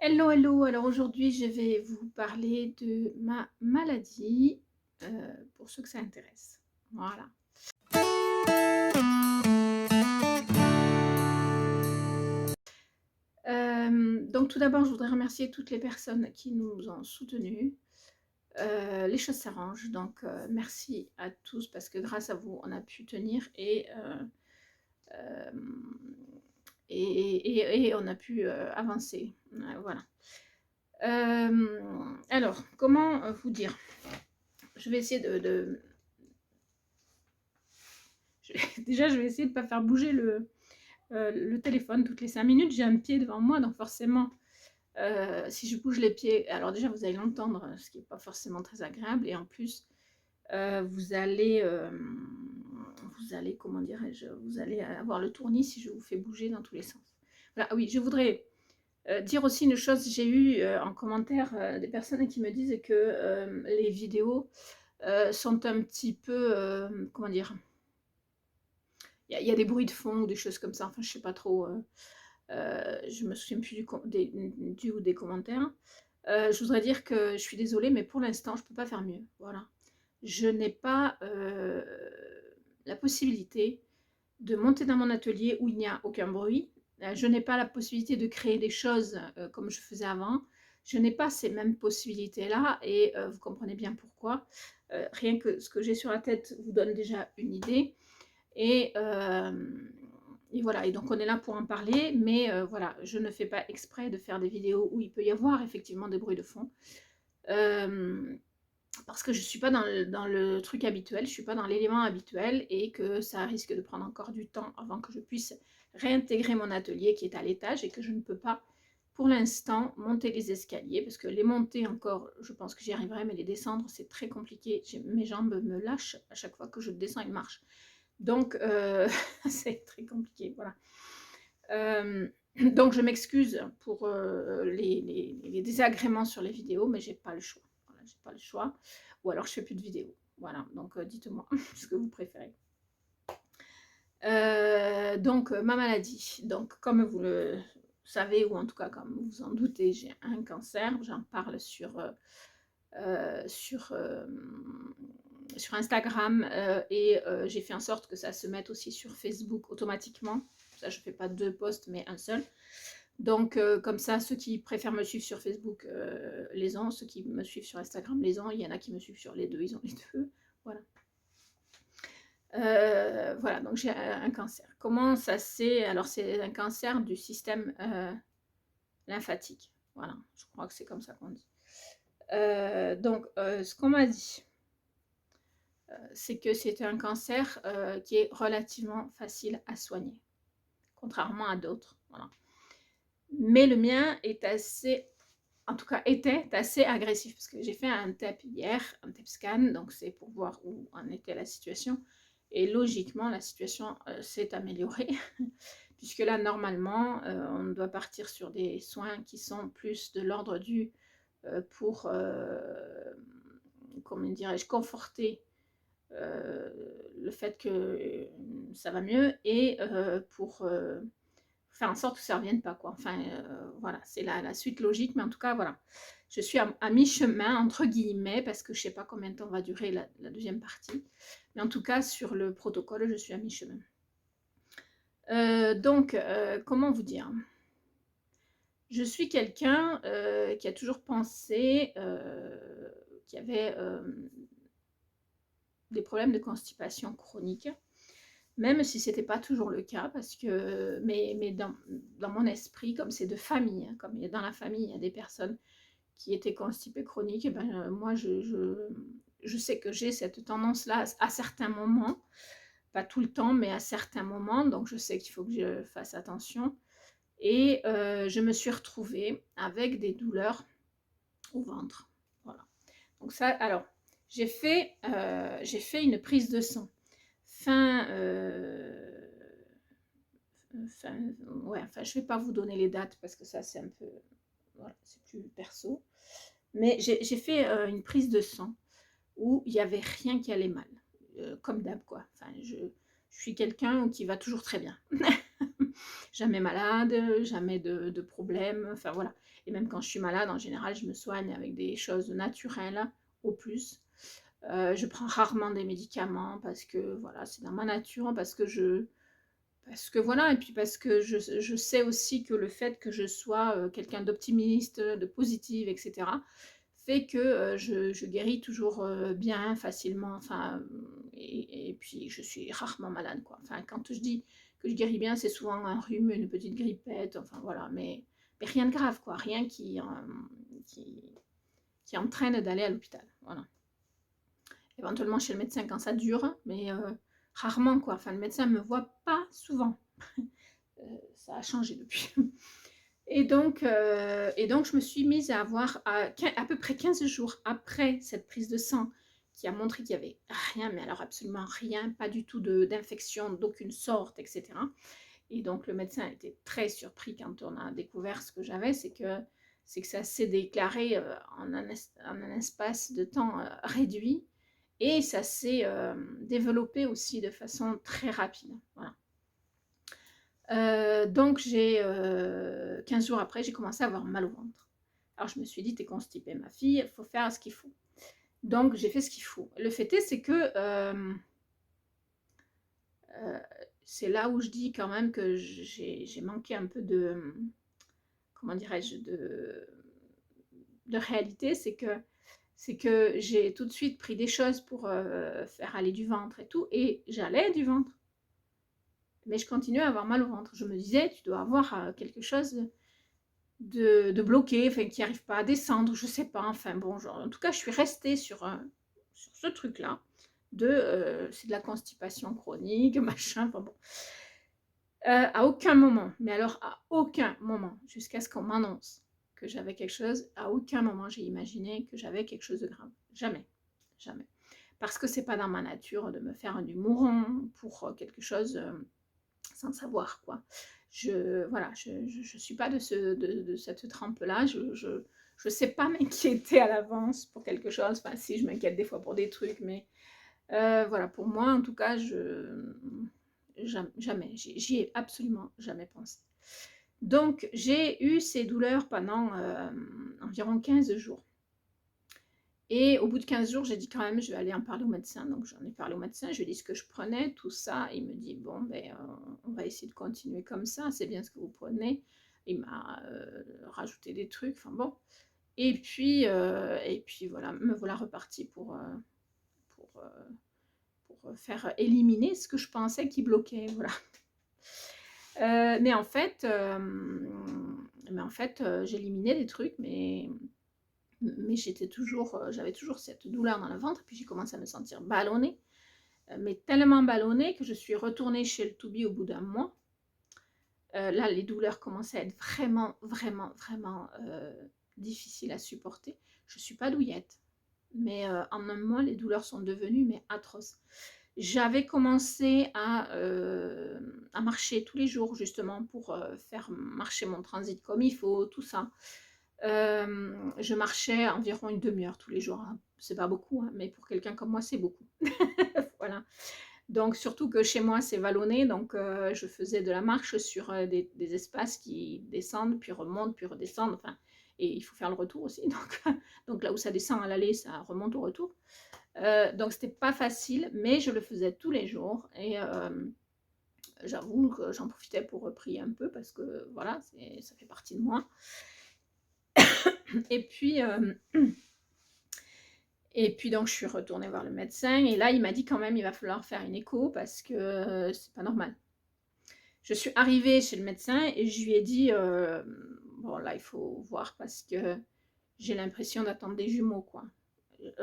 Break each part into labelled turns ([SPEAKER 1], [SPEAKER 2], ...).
[SPEAKER 1] Hello, hello. Alors aujourd'hui, je vais vous parler de ma maladie, pour ceux que ça intéresse. Voilà. Donc tout d'abord, je voudrais remercier toutes les personnes qui nous ont soutenus. Les choses s'arrangent, donc merci à tous parce que grâce à vous, on a pu tenir hem et on a pu, avancer. Voilà. Alors, comment, vous dire? Je vais essayer déjà, je vais essayer de ne pas faire bouger le téléphone toutes les 5 minutes. J'ai un pied devant moi, donc forcément, si je bouge les pieds, alors déjà, vous allez l'entendre, ce qui est pas forcément très agréable et en plus, vous allez, comment dirais-je? Vous allez avoir le tournis si je vous fais bouger dans tous les sens. Voilà, ah oui, je voudrais, dire aussi une chose. J'ai eu, en commentaire, des personnes qui me disent que, les vidéos, sont un petit peu, comment dire? Il y a des bruits de fond ou des choses comme ça, enfin je sais pas trop, je me souviens plus du ou des commentaires. Je voudrais dire que je suis désolée, mais pour l'instant, je peux pas faire mieux, voilà. Je n'ai pas, la possibilité de monter dans mon atelier où il n'y a aucun bruit. Je n'ai pas la possibilité de créer des choses, comme je faisais avant. Je n'ai pas ces mêmes possibilités-là et vous comprenez bien pourquoi. Rien que ce que j'ai sur la tête vous donne déjà une idée. Et, et voilà, et donc on est là pour en parler, mais voilà, je ne fais pas exprès de faire des vidéos où il peut y avoir effectivement des bruits de fond. Euh, Parce que je ne suis pas dans le truc habituel, je ne suis pas dans l'élément habituel et que ça risque de prendre encore du temps avant que je puisse réintégrer mon atelier qui est à l'étage et que je ne peux pas pour l'instant monter les escaliers parce que les monter encore, je pense que j'y arriverai, mais les descendre c'est très compliqué. Mes jambes me lâchent à chaque fois que je descends une marche. Donc, c'est très compliqué, voilà. Donc, je m'excuse pour les désagréments sur les vidéos, mais j'ai pas le choix. Voilà, j'ai pas le choix. Ou alors, je fais plus de vidéos. Voilà, donc dites-moi ce que vous préférez. Donc, ma maladie. Donc, comme vous le savez, ou en tout cas, comme vous vous en doutez, j'ai un cancer. J'en parle euh, sur, euh, sur Instagram et j'ai fait en sorte que ça se mette aussi sur Facebook automatiquement. Ça, je ne fais pas 2 posts, mais un seul. Donc, comme ça, ceux qui préfèrent me suivre sur Facebook les ont, ceux qui me suivent sur Instagram les ont. Il y en a qui me suivent sur les deux, ils ont les deux. Voilà. Voilà, donc j'ai un cancer. Comment ça c'est? Alors, c'est un cancer du système lymphatique. Voilà, je crois que c'est comme ça qu'on dit. Donc, ce qu'on m'a dit, c'est que c'est un cancer qui est relativement facile à soigner, contrairement à d'autres. Voilà. Mais le mien est assez, en tout cas était assez agressif, parce que j'ai fait un TEP hier, un TEP scan, donc c'est pour voir où en était la situation. Et logiquement, la situation s'est améliorée, puisque là, normalement, on doit partir sur des soins qui sont plus de l'ordre du pour, comment dirais-je, conforter le fait que ça va mieux et pour faire en sorte que ça ne revienne pas, quoi. Enfin, voilà, c'est la suite logique, mais en tout cas, voilà. Je suis à mi-chemin, entre guillemets, parce que je ne sais pas combien de temps va durer la deuxième partie. Mais en tout cas, sur le protocole, je suis à mi-chemin. Donc, comment vous dire? Je suis quelqu'un qui a toujours pensé qu'il y avait des problèmes de constipation chronique, même si ce n'était pas toujours le cas, parce que, mais dans mon esprit, comme c'est de famille, hein, comme dans la famille, il y a des personnes qui étaient constipées chroniques, et ben, moi, je sais que j'ai cette tendance-là à certains moments, pas tout le temps, mais à certains moments, donc je sais qu'il faut que je fasse attention. Et je me suis retrouvée avec des douleurs au ventre. Voilà. Donc ça, alors, j'ai fait une prise de sang fin, fin, ouais, enfin, je vais pas vous donner les dates parce que ça, c'est un peu, voilà, c'est plus perso. Mais j'ai fait une prise de sang où il n'y avait rien qui allait mal, comme d'hab, quoi. Enfin, je suis quelqu'un qui va toujours très bien. jamais malade, jamais de problème, enfin voilà. Et même quand je suis malade, en général, je me soigne avec des choses naturelles au plus. Je prends rarement des médicaments parce que voilà, c'est dans ma nature, parce que voilà, et puis parce que je sais aussi que le fait que je sois quelqu'un d'optimiste, de positive, etc., fait que je guéris toujours bien, facilement, enfin, et puis je suis rarement malade, quoi. Enfin, quand je dis que je guéris bien, c'est souvent un rhume, une petite grippette, enfin voilà, mais rien de grave, quoi, rien qui, qui entraîne d'aller à l'hôpital, voilà. Éventuellement chez le médecin quand ça dure, mais rarement, quoi. Enfin, le médecin ne me voit pas souvent. Ça a changé depuis. Et donc, je me suis mise à avoir, à peu près 15 jours après cette prise de sang, qui a montré qu'il n'y avait rien, mais alors absolument rien, pas du tout d'infection d'aucune sorte, etc. Et donc, le médecin était très surpris quand on a découvert ce que j'avais, c'est que ça s'est déclaré en un espace de temps réduit, et ça s'est développé aussi de façon très rapide. Voilà. Donc, 15 jours après, j'ai commencé à avoir mal au ventre. Alors, je me suis dit, t'es constipée, ma fille, il faut faire ce qu'il faut. Donc, j'ai fait ce qu'il faut. Le fait est, c'est que c'est là où je dis quand même que j'ai manqué un peu de, comment dirais-je, de réalité, c'est que j'ai tout de suite pris des choses pour faire aller du ventre et tout, et j'allais du ventre. Mais je continuais à avoir mal au ventre. Je me disais, tu dois avoir quelque chose de bloqué, enfin, qui n'arrive pas à descendre, je sais pas, enfin bon, genre, en tout cas, je suis restée sur ce truc-là, c'est de la constipation chronique, machin, enfin bon. À aucun moment, mais alors à aucun moment, jusqu'à ce qu'on m'annonce que j'avais quelque chose, à aucun moment j'ai imaginé que j'avais quelque chose de grave. Jamais, jamais. Parce que c'est pas dans ma nature de me faire du mouron pour quelque chose sans savoir, quoi. Voilà, je suis pas de cette trempe-là, je sais pas m'inquiéter à l'avance pour quelque chose, enfin si, je m'inquiète des fois pour des trucs, mais voilà, pour moi, en tout cas, jamais, j'y ai absolument jamais pensé. Donc, j'ai eu ces douleurs pendant environ 15 jours. Et au bout de 15 jours, j'ai dit quand même, je vais aller en parler au médecin. Donc, j'en ai parlé au médecin, je lui ai dit ce que je prenais, tout ça. Il me dit, bon, ben, on va essayer de continuer comme ça, c'est bien ce que vous prenez. Il m'a rajouté des trucs, enfin bon. Et puis voilà, me voilà repartie pour faire éliminer ce que je pensais qui bloquait, voilà. Mais en fait, j'éliminais des trucs, mais j'avais toujours cette douleur dans le ventre, puis j'ai commencé à me sentir ballonnée, mais tellement ballonnée que je suis retournée chez le Toubi au bout d'un mois. Là, les douleurs commençaient à être vraiment, vraiment, vraiment difficiles à supporter. Je ne suis pas douillette, mais en un mois, les douleurs sont devenues mais atroces. J'avais commencé à marcher tous les jours, justement, pour faire marcher mon transit comme il faut, tout ça. Je marchais environ une demi-heure tous les jours, hein. C'est pas beaucoup, hein, mais pour quelqu'un comme moi, c'est beaucoup. Voilà. Donc, surtout que chez moi, c'est vallonné, donc je faisais de la marche sur des espaces qui descendent, puis remontent, puis redescendent, enfin, et il faut faire le retour aussi. Donc là où ça descend à l'aller, ça remonte au retour. Donc c'était pas facile, mais je le faisais tous les jours, et j'avoue que j'en profitais pour prier un peu, parce que voilà, ça fait partie de moi. Et puis donc je suis retournée voir le médecin, et là il m'a dit quand même il va falloir faire une écho parce que c'est pas normal. Je suis arrivée chez le médecin et je lui ai dit bon là il faut voir parce que j'ai l'impression d'attendre des jumeaux, quoi.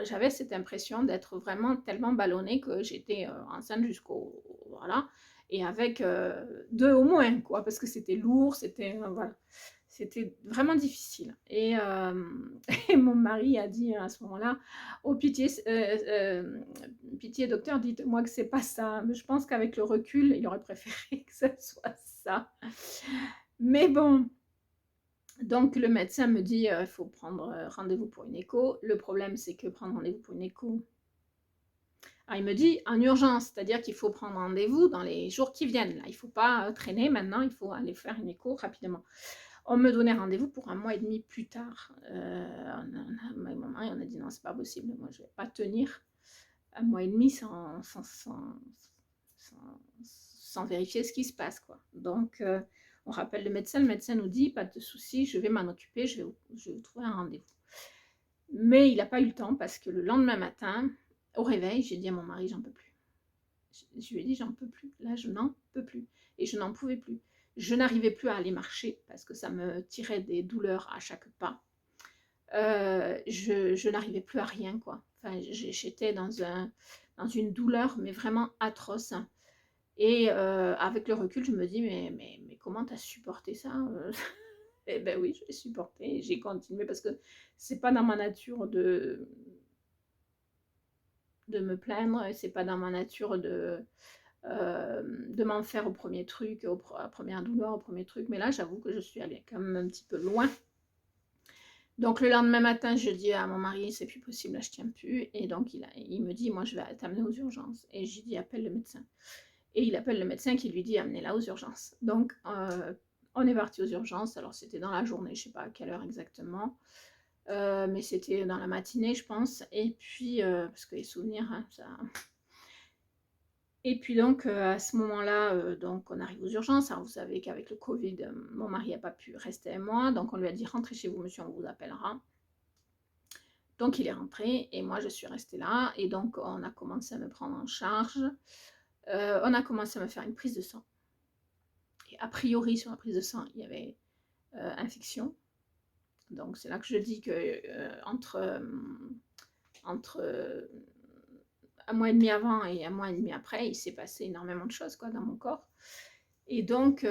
[SPEAKER 1] J'avais cette impression d'être vraiment tellement ballonnée que j'étais enceinte jusqu'au, voilà, et avec 2 au moins, quoi, parce que c'était lourd, voilà, c'était vraiment difficile. Et, et mon mari a dit à ce moment-là, oh pitié, pitié docteur, dites-moi que c'est pas ça. Mais je pense qu'avec le recul, il aurait préféré que ça soit ça. Mais bon. Donc le médecin me dit il faut prendre rendez-vous pour une écho. Le problème, c'est que prendre rendez-vous pour une écho, Alors, il me dit en urgence, c'est-à-dire qu'il faut prendre rendez-vous dans les jours qui viennent. Là, il ne faut pas traîner maintenant, il faut aller faire une écho rapidement. On me donnait rendez-vous pour 1 mois et demi plus tard. Ma maman, on a dit non, c'est pas possible, moi je ne vais pas tenir 1 mois et demi sans vérifier ce qui se passe, quoi. Donc, on rappelle le médecin nous dit, pas de souci, je vais m'en occuper, je vais vous trouver un rendez-vous. Mais il n'a pas eu le temps parce que le lendemain matin, au réveil, j'ai dit à mon mari, j'en peux plus. Je lui ai dit, j'en peux plus, là je n'en peux plus. Et je n'en pouvais plus. Je n'arrivais plus à aller marcher parce que ça me tirait des douleurs à chaque pas. Je n'arrivais plus à rien, quoi. Enfin, j'étais dans une douleur, mais vraiment atroce. Et avec le recul, je me dis, mais comment tu as supporté ça? Eh ben oui, je l'ai supporté, j'ai continué parce que c'est pas dans ma nature de me plaindre, et c'est pas dans ma nature de m'en faire au premier truc, à la première douleur, au premier truc. Mais là, j'avoue que je suis allée quand même un petit peu loin. Donc le lendemain matin, je dis à mon mari, c'est plus possible, là je tiens plus. Et donc il me dit, moi je vais t'amener aux urgences. Et j'ai dit, appelle le médecin. Et il appelle le médecin qui lui dit, amenez-la aux urgences. Donc on est parti aux urgences. Alors c'était dans la journée, je sais pas à quelle heure exactement. Mais c'était dans la matinée, je pense. Et puis, parce que les souvenirs, hein, ça... Et puis donc, à ce moment-là, donc on arrive aux urgences. Alors vous savez qu'avec le Covid, mon mari n'a pas pu rester avec moi. Donc on lui a dit, rentrez chez vous, monsieur, on vous appellera. Donc il est rentré et moi je suis restée là. Et donc on a commencé à me prendre en charge. On a commencé à me faire une prise de sang. Et a priori, sur la prise de sang, il y avait infection. Donc c'est là que je dis que entre 1 mois et demi avant et 1 mois et demi après, il s'est passé énormément de choses, quoi, dans mon corps. Et donc,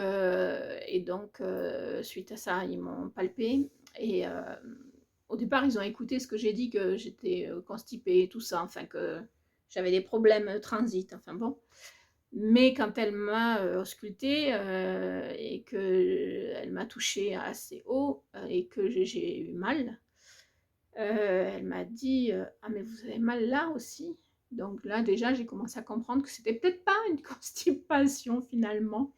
[SPEAKER 1] suite à ça, ils m'ont palpé. Et au départ, ils ont écouté ce que j'ai dit, que j'étais constipée, tout ça, enfin que j'avais des problèmes transit, enfin bon. Mais quand elle m'a auscultée et qu'elle m'a touchée assez haut et que j'ai eu mal, elle m'a dit ah mais vous avez mal là aussi. Donc là déjà j'ai commencé à comprendre que c'était peut-être pas une constipation finalement,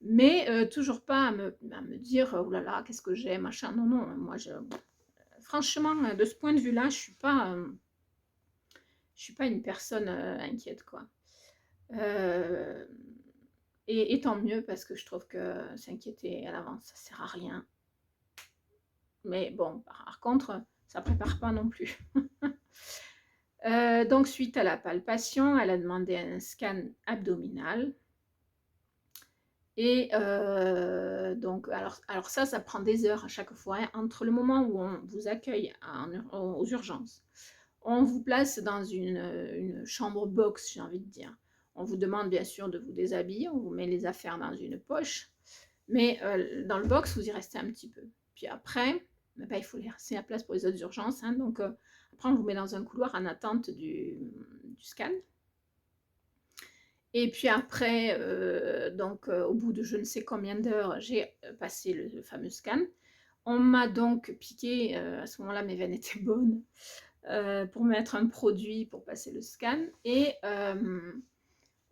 [SPEAKER 1] mais toujours pas à me dire oh là là qu'est-ce que j'ai machin. Non non, moi franchement de ce point de vue là je suis pas une personne inquiète, quoi. Euh, et tant mieux parce que je trouve que s'inquiéter à l'avance ça sert à rien. Mais bon, par contre ça prépare pas non plus. Donc suite à la palpation, elle a demandé un scan abdominal. Et donc alors ça prend des heures à chaque fois, hein, entre le moment où on vous accueille aux urgences. On vous place dans une chambre box, j'ai envie de dire. On vous demande bien sûr de vous déshabiller, on vous met les affaires dans une poche. Mais dans le box, vous y restez un petit peu. Puis après, il faut laisser la place pour les autres urgences. Hein, donc après, on vous met dans un couloir en attente du scan. Et puis après, au bout de je ne sais combien d'heures, j'ai passé le fameux scan. On m'a donc piqué, à ce moment-là, mes veines étaient bonnes, pour mettre un produit pour passer le scan. Et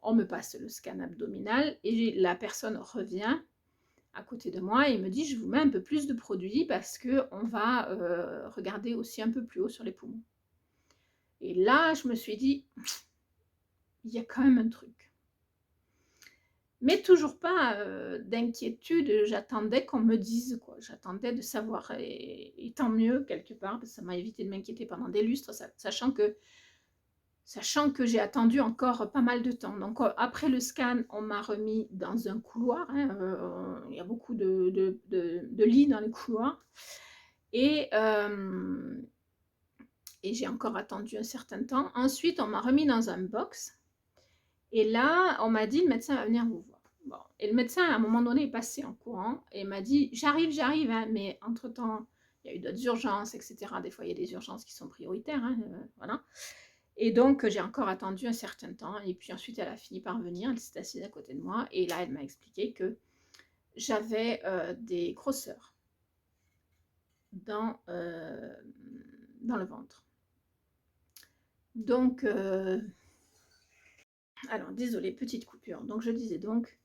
[SPEAKER 1] on me passe le scan abdominal et la personne revient à côté de moi et me dit je vous mets un peu plus de produit parce qu'on va regarder aussi un peu plus haut sur les poumons. Et là, je me suis dit, il y a quand même un truc. Mais toujours pas d'inquiétude, j'attendais qu'on me dise, quoi. J'attendais de savoir, et tant mieux quelque part, parce que ça m'a évité de m'inquiéter pendant des lustres, sachant que j'ai attendu encore pas mal de temps. Donc après le scan, on m'a remis dans un couloir, hein, il y a beaucoup de lits dans les couloirs, et j'ai encore attendu un certain temps. Ensuite, on m'a remis dans un box, et là, on m'a dit, le médecin va venir vous voir. Bon. Et le médecin, à un moment donné, est passé en courant et m'a dit, j'arrive, hein, mais entre-temps, il y a eu d'autres urgences, etc. Des fois, il y a des urgences qui sont prioritaires, hein, voilà. Et donc, j'ai encore attendu un certain temps. Et puis ensuite, elle a fini par venir, elle s'est assise à côté de moi. Et là, elle m'a expliqué que j'avais des grosseurs dans le ventre. Donc, Alors, désolée, petite coupure. Donc, je disais donc,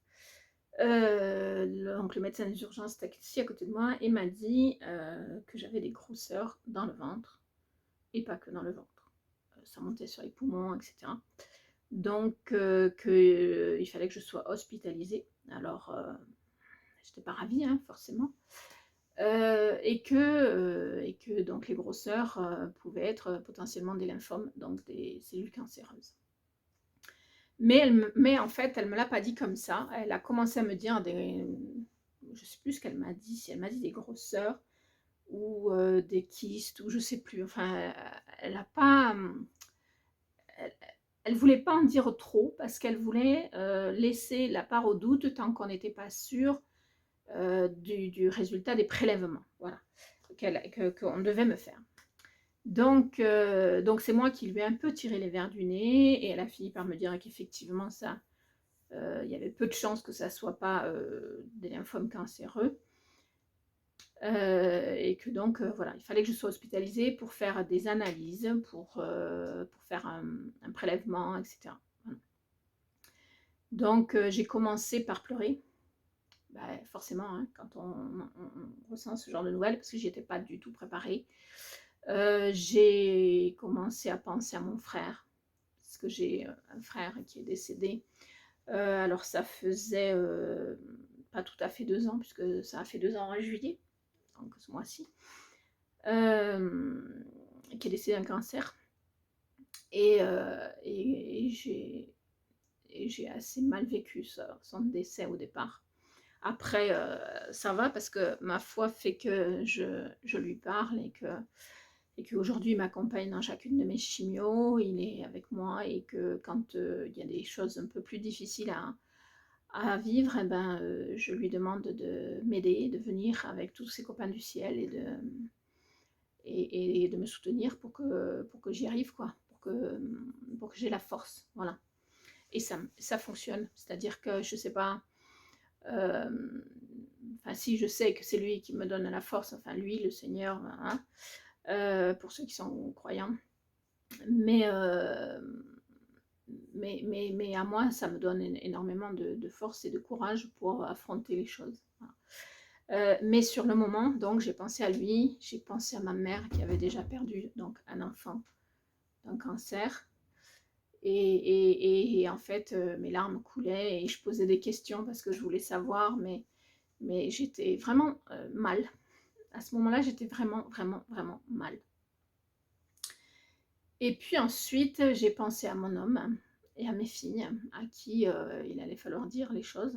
[SPEAKER 1] donc le médecin des urgences était ici à côté de moi et m'a dit que j'avais des grosseurs dans le ventre et pas que dans le ventre. Ça montait sur les poumons, etc. Donc, il fallait que je sois hospitalisée. Alors, j'étais pas ravie, hein, forcément. Et que donc les grosseurs pouvaient être potentiellement des lymphomes, donc des cellules cancéreuses. Mais en fait, elle ne me l'a pas dit comme ça. Elle a commencé à me dire des... Je ne sais plus ce qu'elle m'a dit, si elle m'a dit des grosseurs ou des kystes, ou je ne sais plus. Enfin, elle n'a pas... Elle ne voulait pas en dire trop parce qu'elle voulait laisser la part au doute tant qu'on n'était pas sûr du résultat des prélèvements, voilà, qu'on devait me faire. Donc c'est moi qui lui ai un peu tiré les verres du nez et elle a fini par me dire qu'effectivement ça, il y avait peu de chances que ça ne soit pas des lymphomes cancéreux. Et que donc voilà, il fallait que je sois hospitalisée pour faire des analyses, pour faire un prélèvement, etc. Voilà. Donc j'ai commencé par pleurer. Bah, forcément, hein, quand on ressent ce genre de nouvelles, parce que j'y étais pas du tout préparée. J'ai commencé à penser à mon frère, parce que j'ai un frère qui est décédé. Alors ça faisait pas tout à fait 2 ans, puisque ça a fait 2 ans en juillet, donc ce mois-ci, qui est décédé d'un cancer. Et j'ai assez mal vécu son décès au départ. Après, ça va parce que ma foi fait que je lui parle et qu'aujourd'hui il m'accompagne dans chacune de mes chimios, il est avec moi et que quand il y a des choses un peu plus difficiles à vivre, eh ben, je lui demande de m'aider, de venir avec tous ses copains du ciel et de me soutenir pour que j'y arrive, quoi, pour que j'ai la force, voilà. Et ça fonctionne, c'est-à-dire que je sais pas, enfin si je sais que c'est lui qui me donne la force, enfin lui, le Seigneur, hein, pour ceux qui sont croyants, mais, mais à moi, ça me donne énormément de force et de courage pour affronter les choses. Voilà. Mais sur le moment, donc j'ai pensé à lui, j'ai pensé à ma mère qui avait déjà perdu donc un enfant d'un cancer. Et en fait, mes larmes coulaient et je posais des questions parce que je voulais savoir, mais j'étais vraiment mal. À ce moment-là, j'étais vraiment, vraiment, vraiment mal. Et puis ensuite, j'ai pensé à mon homme et à mes filles, à qui il allait falloir dire les choses.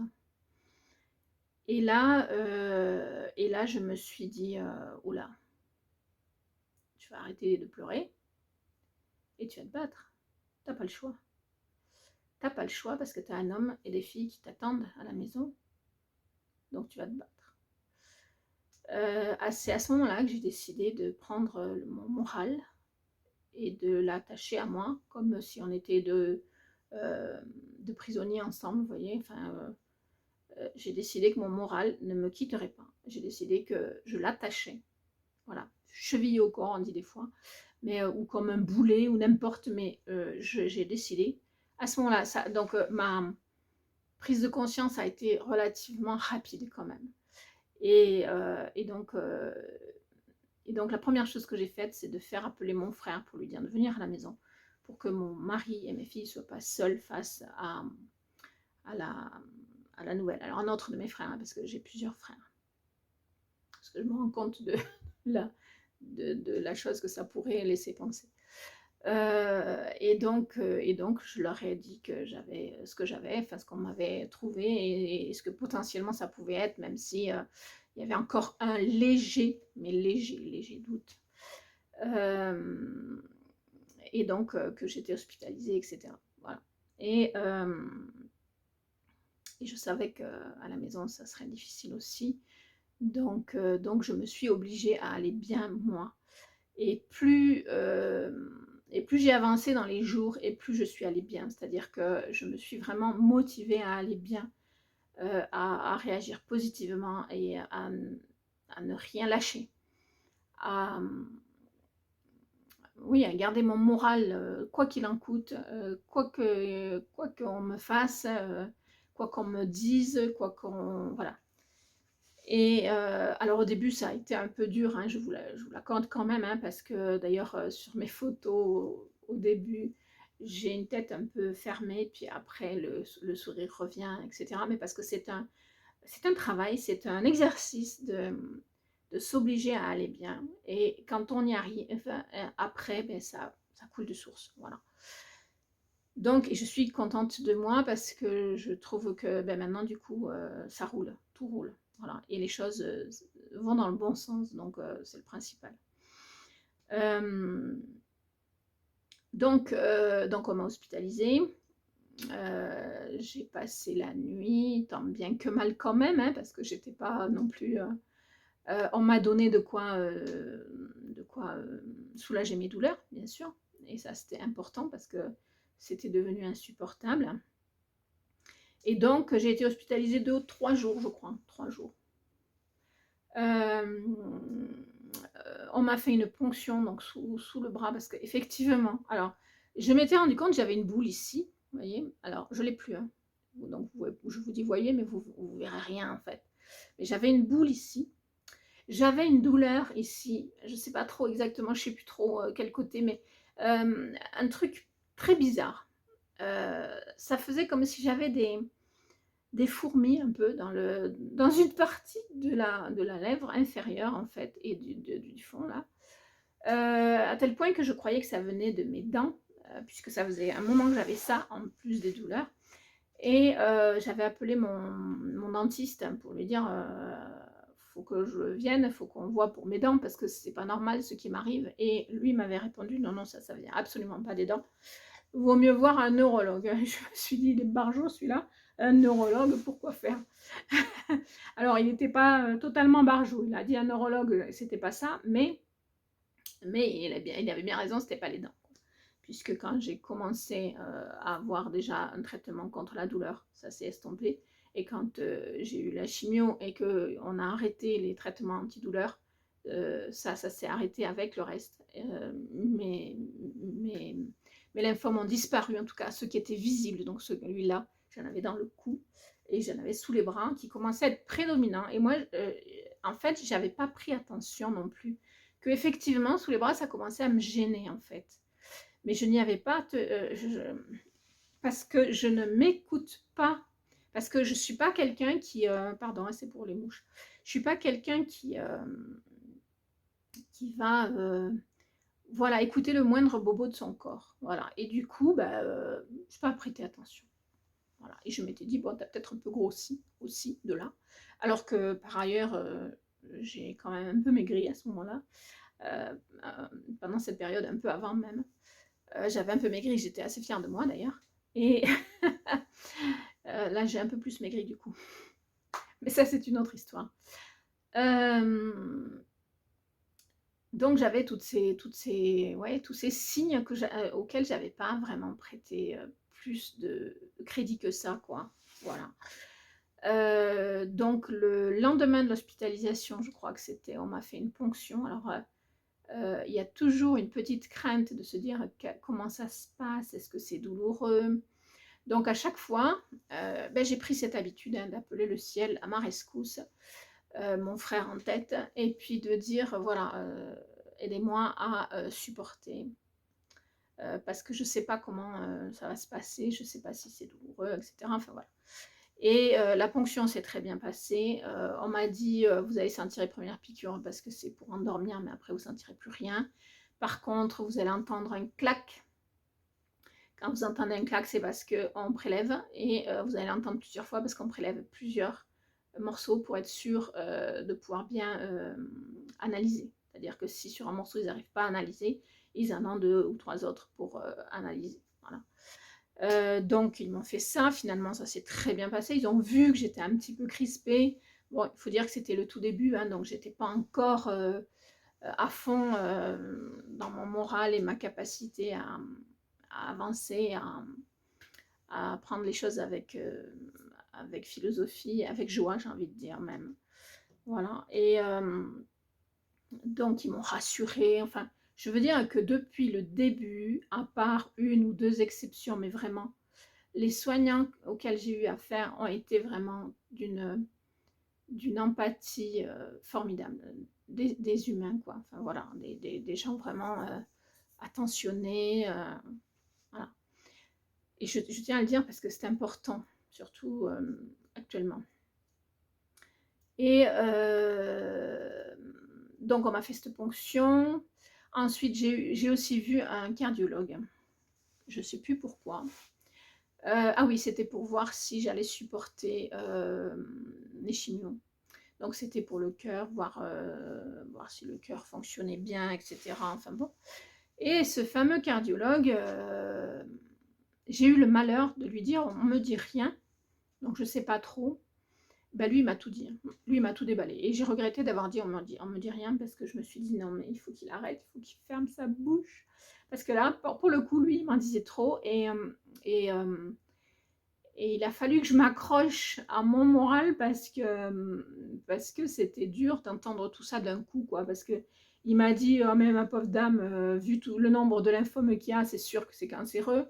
[SPEAKER 1] Et là, je me suis dit, oula, tu vas arrêter de pleurer et tu vas te battre. T'as pas le choix. T'as pas le choix parce que tu as un homme et des filles qui t'attendent à la maison. Donc tu vas te battre. C'est à ce moment-là que j'ai décidé de prendre mon moral et de l'attacher à moi, comme si on était de prisonniers ensemble, vous voyez. Enfin, j'ai décidé que mon moral ne me quitterait pas. J'ai décidé que je l'attachais, voilà, chevillé au corps, on dit des fois, mais ou comme un boulet ou n'importe, mais j'ai décidé. À ce moment-là, donc ma prise de conscience a été relativement rapide quand même. Et donc la première chose que j'ai faite, c'est de faire appeler mon frère pour lui dire de venir à la maison, pour que mon mari et mes filles ne soient pas seuls face à la nouvelle. Alors un autre de mes frères, hein, parce que j'ai plusieurs frères. Parce que je me rends compte de la chose que ça pourrait laisser penser. Et donc je leur ai dit que j'avais ce que j'avais, enfin ce qu'on m'avait trouvé et ce que potentiellement ça pouvait être, même si il y avait encore un léger, mais léger doute. Et donc que j'étais hospitalisée, etc. Voilà. Et je savais qu'à la maison ça serait difficile aussi. Donc je me suis obligée à aller bien moi. Et plus j'ai avancé dans les jours et plus je suis allée bien. C'est-à-dire que je me suis vraiment motivée à aller bien, à réagir positivement et à ne rien lâcher. oui, à garder mon moral, quoi qu'il en coûte, quoi qu'on me fasse, quoi qu'on me dise, quoi qu'on voilà. Et alors au début ça a été un peu dur, hein, je vous l'accorde quand même, hein, parce que d'ailleurs, sur mes photos au début, j'ai une tête un peu fermée, puis après le sourire revient et cetera. Mais parce que c'est un travail, c'est un exercice de s'obliger à aller bien et quand on y arrive, enfin, après, beh, ça coule de source, voilà. Donc et je suis contente de moi parce que je trouve que, beh, maintenant du coup, ça roule, tout roule, voilà et les choses, vont dans le bon sens donc c'est le principal. Hem, donc on m'a hospitalisée, j'ai passé la nuit, tant bien que mal quand même, hein, parce que j'étais pas non plus, on m'a donné de quoi soulager mes douleurs, bien sûr et ça c'était important parce que c'était devenu insupportable. Et donc, j'ai été hospitalisée 2 ou 3 jours, je crois, 3 jours. Hem, on m'a fait une ponction donc sous le bras parce qu'effectivement alors, je m'étais rendu compte que j'avais une boule ici, vous voyez? Alors je l'ai plus, hein, donc je vous dis: «Voyez» mais vous verrez rien en fait. Mais j'avais une boule ici, j'avais une douleur ici, je sais pas trop exactement, je sais plus trop, quel côté mais, un truc très bizarre. Ça faisait comme si j'avais des fourmis un peu dans une partie de la lèvre inférieure en fait et du fond là, à tel point que je croyais que ça venait de mes dents, puisque ça faisait un moment que j'avais ça en plus des douleurs et j'avais appelé mon dentiste pour lui dire, «Faut que je vienne, faut qu'on voit pour mes dents parce que c'est pas normal ce qui m'arrive» et lui m'avait répondu: «Non, non, ça vient absolument pas des dents». Vaut mieux voir un neurologue. Je me suis dit: «Il est barjot celui-là, un neurologue, pourquoi faire?» Alors il n'était pas, totalement barjot. Il a dit un neurologue, c'était pas ça, mais il avait bien raison, c'était pas les dents. Puisque quand j'ai commencé, à avoir déjà un traitement contre la douleur, ça s'est estompé et quand, j'ai eu la chimio et qu'on a arrêté les traitements antidouleurs, ça s'est arrêté avec le reste. Mes mes lymphomes ont disparu, en tout cas ceux qui étaient visibles, donc celui-là, j'en avais dans le cou et j'en avais sous les bras qui commençaient à être prédominants et moi, en fait, j'avais pas pris attention non plus qu'effectivement sous les bras, ça commençait à me gêner, en fait. Mais je n'y avais pas parce que je ne m'écoute pas, parce que je suis pas quelqu'un qui, pardon, hein, c'est pour les mouches. Je suis pas quelqu'un qui va, voilà, écouter le moindre bobo de son corps, voilà et du coup, bah, j'ai pas prêté attention, voilà et je m'étais dit: «Bon, tu as peut-être un peu grossi aussi de là». Alors que par ailleurs, j'ai quand même un peu maigri à ce moment-là, pendant cette période, un peu avant même. J'avais un peu maigri, j'étais assez fière de moi d'ailleurs et là j'ai un peu plus maigri du coup. Mais ça c'est une autre histoire. Hem, donc j'avais ouais, tous ces signes auxquels j'avais pas vraiment prêté, plus de crédit que ça quoi, voilà. Donc le lendemain de l'hospitalisation, je crois que c'était on m'a fait une ponction alors, il y a toujours une petite crainte de se dire: «Comment ça se passe? Est-ce que c'est douloureux?» Donc à chaque fois, j'ai pris cette habitude, hein, d'appeler le ciel à ma rescousse, mon frère en tête et puis de dire: «Voilà, aidez-moi à, supporter, parce que je ne sais pas comment, ça va se passer, je ne sais pas si c'est douloureux» et cetera, enfin voilà et la ponction s'est très bien passée, on m'a dit: «Vous allez sentir les premières piqûres parce que c'est pour endormir, mais après vous sentirez plus rien. Par contre, vous allez entendre un clac. Quand vous entendez un clac, c'est parce qu'on prélève et vous allez l'entendre plusieurs fois parce qu'on prélève plusieurs morceaux pour être sûr de pouvoir bien analyser. C'est-à-dire que si sur un morceau ils n'arrivent pas à analyser, ils en ont deux ou trois autres pour analyser. Voilà. Donc ils m'ont fait ça, finalement ça s'est très bien passé. Ils ont vu que j'étais un petit peu crispée. Bon, il faut dire que c'était le tout début, hein, donc j'étais pas encore à fond dans mon moral et ma capacité à avancer, à prendre les choses avec philosophie, avec joie, j'ai envie de dire même. Voilà. Et donc, ils m'ont rassurée. Enfin, Je veux dire que depuis le début, à part une ou deux exceptions, mais vraiment, les soignants auxquels j'ai eu affaire ont été vraiment d'une empathie formidable. Des humains, quoi. Enfin voilà, des gens vraiment attentionnés. Voilà. Et je tiens à le dire parce que c'est important, surtout actuellement. Et donc on m'a fait cette ponction. Ensuite, j'ai aussi vu un cardiologue. Je ne sais plus pourquoi. Ah oui, c'était pour voir si j'allais supporter les chimios. Donc c'était pour le cœur, voir si le cœur fonctionnait bien, etc. Enfin bon. Et ce fameux cardiologue, j'ai eu le malheur de lui dire, on ne me dit rien, donc je ne sais pas trop. Ben lui, il m'a tout dit. Lui, il m'a tout déballé. Et j'ai regretté d'avoir dit, on me dit rien, parce que je me suis dit, non, mais il faut qu'il arrête, il faut qu'il ferme sa bouche. Parce que là, pour le coup, lui, il m'en disait trop. Et il a fallu que je m'accroche à mon moral parce que c'était dur d'entendre tout ça d'un coup, quoi. Parce que il m'a dit, oh mais ma pauvre dame, vu tout le nombre de lymphomes qu'il y a, c'est sûr que c'est cancéreux.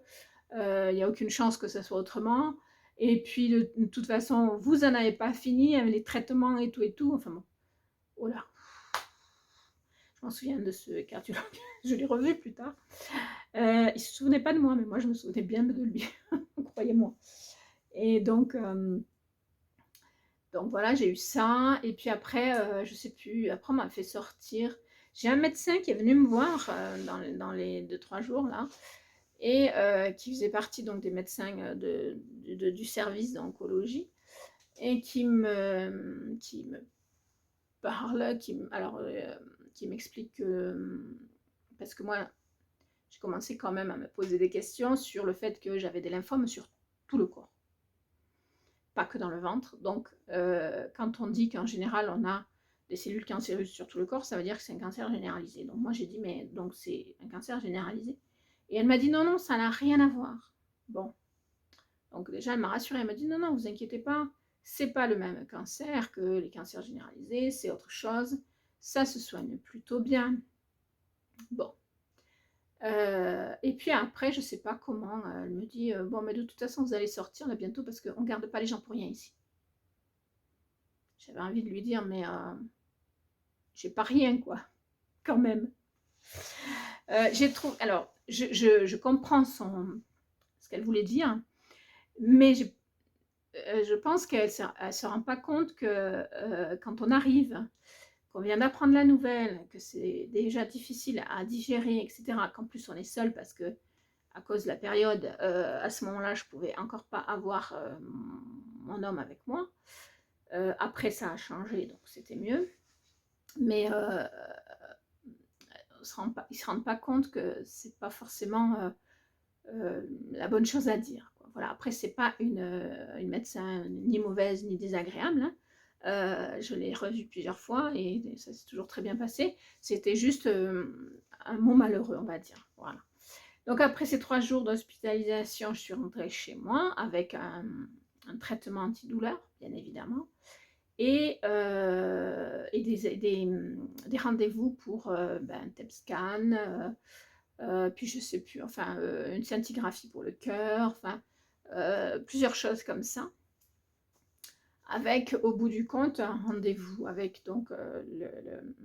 [SPEAKER 1] Il n'y a aucune chance que ça soit autrement. Et puis de toute façon, vous n'en avez pas fini avec les traitements et tout. Enfin bon, oh là, je m'en souviens de ce cardiologue. Je l'ai revu plus tard. Il ne se souvenait pas de moi, mais moi je me souvenais bien de lui, croyez-moi. Et donc voilà, j'ai eu ça. Et puis après, je sais plus, après on m'a fait sortir. J'ai un médecin qui est venu me voir dans les 2-3 jours là, et qui faisait partie donc des médecins du service d'oncologie, et qui me parle, qui m'explique que, parce que moi, j'ai commencé quand même à me poser des questions sur le fait que j'avais des lymphomes sur tout le corps, pas que dans le ventre. Donc, quand on dit qu'en général, on a des cellules cancéreuses sur tout le corps, ça veut dire que c'est un cancer généralisé. Donc, moi, j'ai dit, mais donc c'est un cancer généralisé. Et elle m'a dit, non, non, ça n'a rien à voir. Bon. Donc, déjà, elle m'a rassurée. Elle m'a dit, non, non, vous inquiétez pas, c'est pas le même cancer que les cancers généralisés, c'est autre chose. Ça se soigne plutôt bien. Bon. Et puis après, je sais pas comment, elle me dit, bon, mais de toute façon, vous allez sortir là bientôt parce qu'on garde pas les gens pour rien ici. J'avais envie de lui dire, mais j'ai pas rien, quoi, quand même. J'ai trouvé, alors, je comprends ce qu'elle voulait dire, mais je pense qu'elle ne se rend pas compte que quand on arrive, qu'on vient d'apprendre la nouvelle, que c'est déjà difficile à digérer, etc., qu'en plus on est seul parce que à cause de la période, à ce moment-là, je ne pouvais encore pas avoir mon homme avec moi. Après, ça a changé, donc c'était mieux. Mais ils ne se rendent pas compte que c'est pas forcément la bonne chose à dire, quoi. Voilà. Après, c'est pas une médecin ni mauvaise ni désagréable, hein. Je l'ai revue plusieurs fois et ça s'est toujours très bien passé. C'était juste un mot malheureux, on va dire. Voilà. Donc après ces 3 jours d'hospitalisation, je suis rentrée chez moi avec un traitement antidouleur, bien évidemment, et des rendez-vous pour un TEP scan, puis je sais plus, enfin une scintigraphie pour le cœur, enfin plusieurs choses comme ça. Avec au bout du compte un rendez-vous avec donc le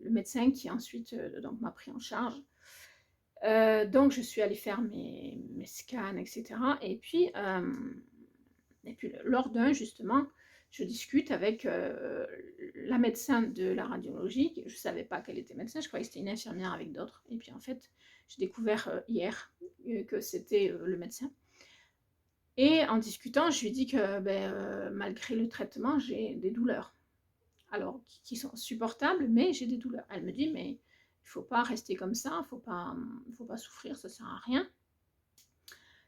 [SPEAKER 1] médecin qui ensuite donc m'a pris en charge. Donc je suis allée faire mes scans, etc. Et puis lors d'un, justement, je discute avec la médecin de la radiologie. Je ne savais pas qu'elle était médecin, je croyais que c'était une infirmière avec d'autres. Et puis en fait, j'ai découvert hier que c'était le médecin. Et en discutant, je lui dis que malgré le traitement, j'ai des douleurs. Alors, qui sont supportables, mais j'ai des douleurs. Elle me dit, mais il ne faut pas rester comme ça, il ne faut pas souffrir, ça ne sert à rien.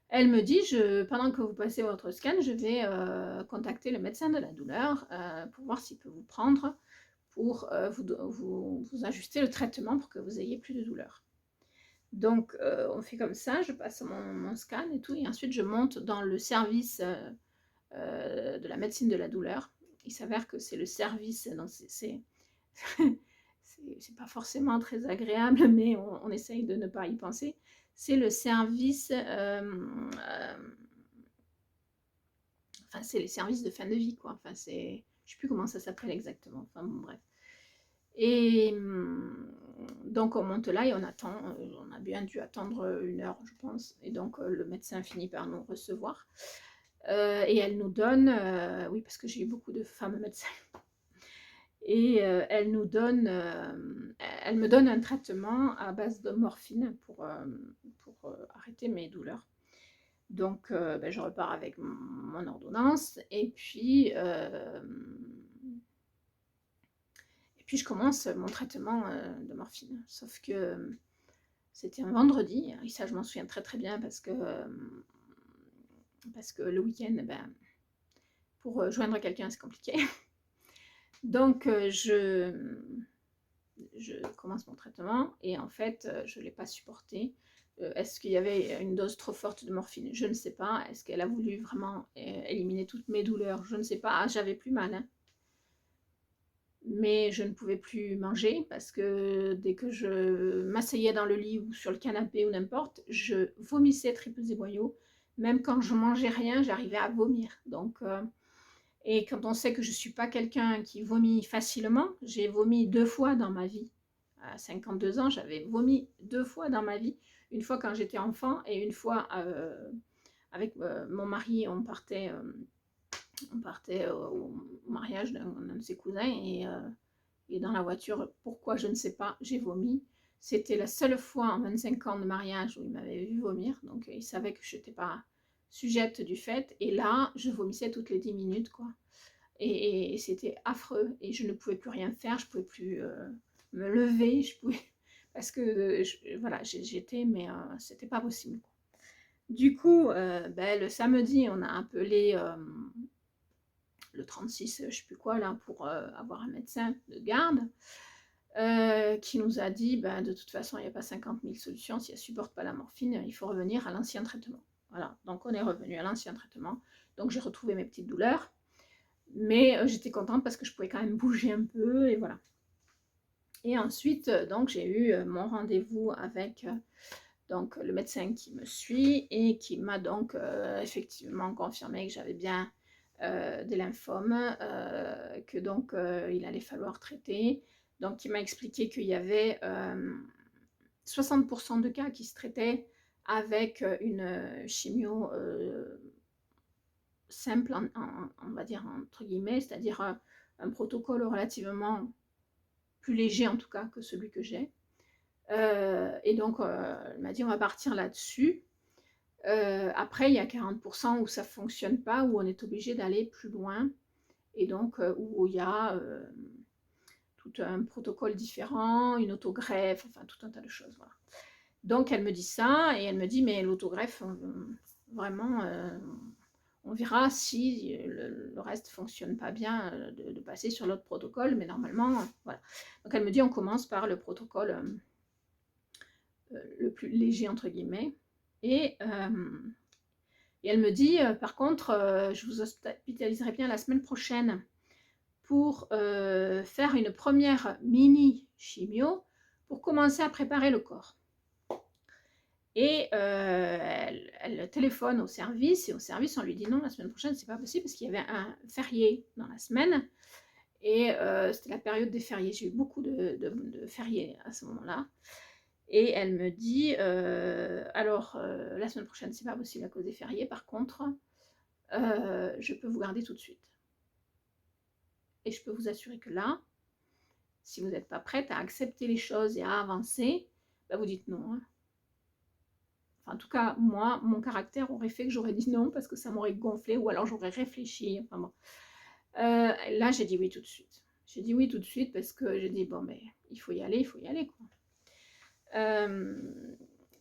[SPEAKER 1] Elle me dit, pendant que vous passez votre scan, je vais contacter le médecin de la douleur pour voir s'il peut vous prendre pour vous ajuster le traitement pour que vous ayez plus de douleur. Donc, on fait comme ça, je passe mon scan et tout, et ensuite je monte dans le service de la médecine de la douleur. Il s'avère que c'est le service, c'est pas forcément très agréable, mais on essaye de ne pas y penser. C'est le service, enfin, c'est les services de fin de vie, quoi. Enfin, c'est, je sais plus comment ça s'appelle exactement. Enfin, bon, bref. Et donc, on monte là et on attend. On a bien dû attendre 1 heure, je pense. Et donc, le médecin finit par nous recevoir. Et elle nous donne, oui, parce que j'ai eu beaucoup de femmes médecins. Et elle nous donne, elle me donne un traitement à base de morphine pour arrêter mes douleurs. Donc, ben, je repars avec mon ordonnance et puis je commence mon traitement de morphine. Sauf que c'était un vendredi, et ça je m'en souviens très très bien parce que le week-end, ben, pour joindre quelqu'un c'est compliqué. Donc je commence mon traitement et en fait je ne l'ai pas supporté. Est-ce qu'il y avait une dose trop forte de morphine? Je ne sais pas. Est-ce qu'elle a voulu vraiment éliminer toutes mes douleurs? Je ne sais pas. Ah, j'avais plus mal, hein. Mais je ne pouvais plus manger parce que dès que je m'asseyais dans le lit ou sur le canapé ou n'importe, je vomissais tripes et boyaux. Même quand je mangeais rien, j'arrivais à vomir. Donc, et quand on sait que je ne suis pas quelqu'un qui vomit facilement, j'ai vomi 2 fois dans ma vie. À 52 ans, j'avais vomi 2 fois dans ma vie. Une fois quand j'étais enfant et une fois avec mon mari, on partait au mariage d'un de ses cousins et dans la voiture, pourquoi je ne sais pas, j'ai vomi. C'était la seule fois en 25 ans de mariage où il m'avait vu vomir, donc il savait que je n'étais pas sujette du fait. Et là, je vomissais toutes les 10 minutes, quoi. Et c'était affreux et je ne pouvais plus rien faire, je ne pouvais plus me lever, parce que voilà, j'étais, mais c'était pas possible, quoi. Du coup, ben, le samedi, on a appelé le 36, je sais plus quoi, là, pour avoir un médecin de garde, qui nous a dit, ben, de toute façon, il n'y a pas 50 000 solutions, si elle ne supporte pas la morphine, il faut revenir à l'ancien traitement. Voilà, donc on est revenu à l'ancien traitement. Donc j'ai retrouvé mes petites douleurs, mais j'étais contente parce que je pouvais quand même bouger un peu, et voilà. Et ensuite, donc j'ai eu mon rendez-vous avec donc le médecin qui me suit et qui m'a donc effectivement confirmé que j'avais bien des lymphomes, que donc il allait falloir traiter. Donc il m'a expliqué qu'il y avait 60% de cas qui se traitaient avec une chimio simple, on va dire entre guillemets, c'est-à-dire un protocole relativement plus léger en tout cas que celui que j'ai. Et donc elle m'a dit on va partir là-dessus. Après, il y a 40% où ça ne fonctionne pas, où on est obligé d'aller plus loin, et donc où il y a tout un protocole différent, une autogreffe, enfin tout un tas de choses. Voilà. Donc elle me dit ça, et elle me dit mais l'autogreffe, vraiment, on verra si le reste ne fonctionne pas bien, de passer sur l'autre protocole, mais normalement, voilà. Donc elle me dit on commence par le protocole le plus léger, entre guillemets, et elle me dit, par contre, je vous hospitaliserai bien la semaine prochaine pour faire une première mini chimio pour commencer à préparer le corps. Et elle téléphone au service, et au service, on lui dit non, la semaine prochaine, c'est pas possible parce qu'il y avait un férié dans la semaine. Et c'était la période des fériés. J'ai eu beaucoup de fériés à ce moment-là. Et elle me dit, alors, la semaine prochaine, c'est pas possible à cause des fériés. Par contre, je peux vous garder tout de suite. Et je peux vous assurer que là, si vous n'êtes pas prête à accepter les choses et à avancer, bah vous dites non, hein. Enfin, en tout cas, moi, mon caractère aurait fait que j'aurais dit non parce que ça m'aurait gonflé, ou alors j'aurais réfléchi. Enfin bon. Là, j'ai dit oui tout de suite. J'ai dit oui tout de suite parce que j'ai dit bon, mais il faut y aller, quoi.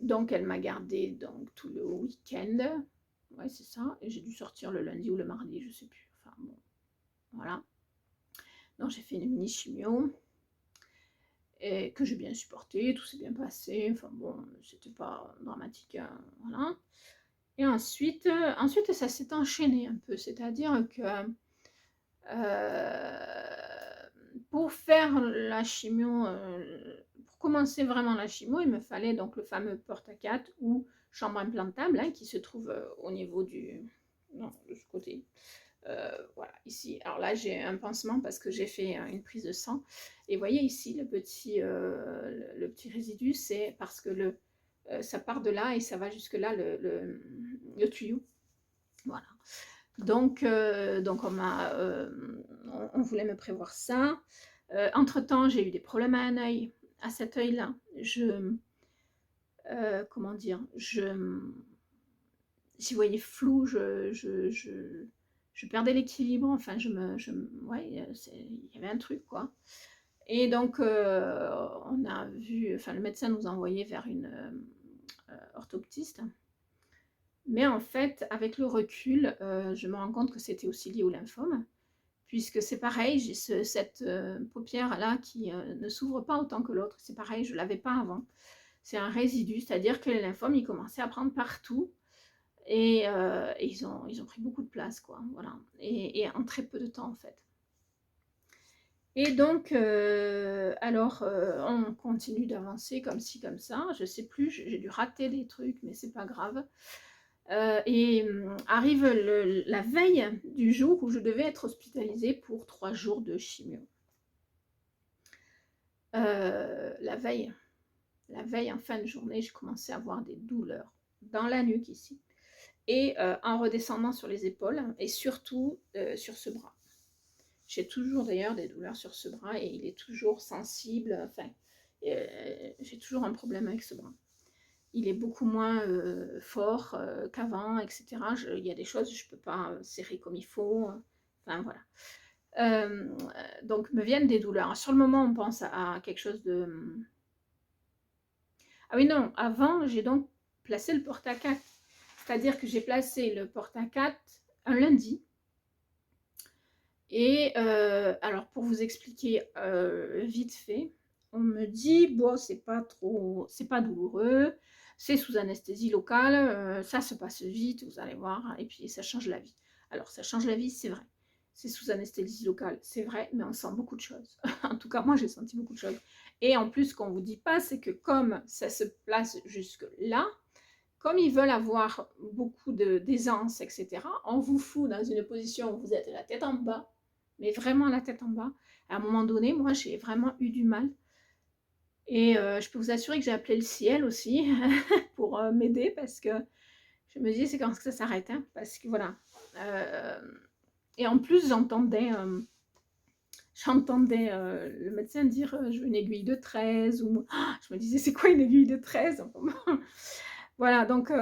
[SPEAKER 1] Donc, elle m'a gardée donc, tout le week-end. Ouais, c'est ça. Et j'ai dû sortir le lundi ou le mardi, je sais plus. Enfin bon, voilà. Donc, j'ai fait une mini chimio. Et que j'ai bien supporté, tout s'est bien passé. Enfin bon, c'était pas dramatique, hein, voilà. Et ensuite, ça s'est enchaîné un peu. C'est-à-dire que pour faire la chimio, pour commencer vraiment la chimio, il me fallait donc le fameux porte-à-4 ou chambre implantable, hein, qui se trouve, au niveau du non, de ce côté. Voilà, ici. Alors là, j'ai un pansement parce que j'ai fait une prise de sang. Et vous voyez ici le petit résidu, c'est parce que ça part de là et ça va jusque là, le tuyau. Voilà. Donc on voulait me prévoir ça. Entre-temps, j'ai eu des problèmes à un œil. À cet œil-là, comment dire, j'y voyais flou, je perdais l'équilibre, enfin, ouais, il y avait un truc, quoi. Et donc, on a vu, enfin, le médecin nous a envoyé vers une orthoptiste. Mais en fait, avec le recul, je me rends compte que c'était aussi lié au lymphome, puisque c'est pareil, j'ai cette paupière-là qui ne s'ouvre pas autant que l'autre. C'est pareil, je ne l'avais pas avant. C'est un résidu, c'est-à-dire que les lymphomes, ils commençaient à prendre partout. Et ils ont pris beaucoup de place, quoi, voilà. Et en très peu de temps, en fait. Et donc, on continue d'avancer comme ci, comme ça. Je sais plus, j'ai dû rater des trucs, mais c'est pas grave. Arrive la veille du jour où je devais être hospitalisée pour 3 jours de chimio. La veille en fin de journée, j'ai commencé à avoir des douleurs dans la nuque ici. Et en redescendant sur les épaules et surtout sur ce bras. J'ai toujours d'ailleurs des douleurs sur ce bras et il est toujours sensible, enfin, j'ai toujours un problème avec ce bras. Il est beaucoup moins fort qu'avant, etc. Il y a des choses, je ne peux pas serrer comme il faut, enfin voilà. Donc me viennent des douleurs. Sur le moment, on pense à quelque chose de... Ah oui, non, avant, j'ai donc placé le porte-à-4. C'est-à-dire que j'ai placé le porte-à-4 un lundi. Et alors pour vous expliquer vite fait, on me dit bon c'est pas douloureux, c'est sous anesthésie locale, ça se passe vite, vous allez voir, et puis ça change la vie. Alors ça change la vie, c'est vrai. C'est sous anesthésie locale, c'est vrai, mais on sent beaucoup de choses. En tout cas, moi j'ai senti beaucoup de choses. Et en plus, ce qu'on vous dit pas, c'est que comme ça se place jusque là, comme ils veulent avoir beaucoup d'aisance, etc., on vous fout dans une position où vous êtes la tête en bas, mais vraiment la tête en bas. À un moment donné, moi, j'ai vraiment eu du mal. Et je peux vous assurer que j'ai appelé le ciel aussi pour m'aider parce que je me disais, c'est quand que ça s'arrête, hein, parce que voilà. Et en plus, j'entendais le médecin dire je veux une aiguille de 13 ou je me disais c'est quoi une aiguille de 13. Voilà, donc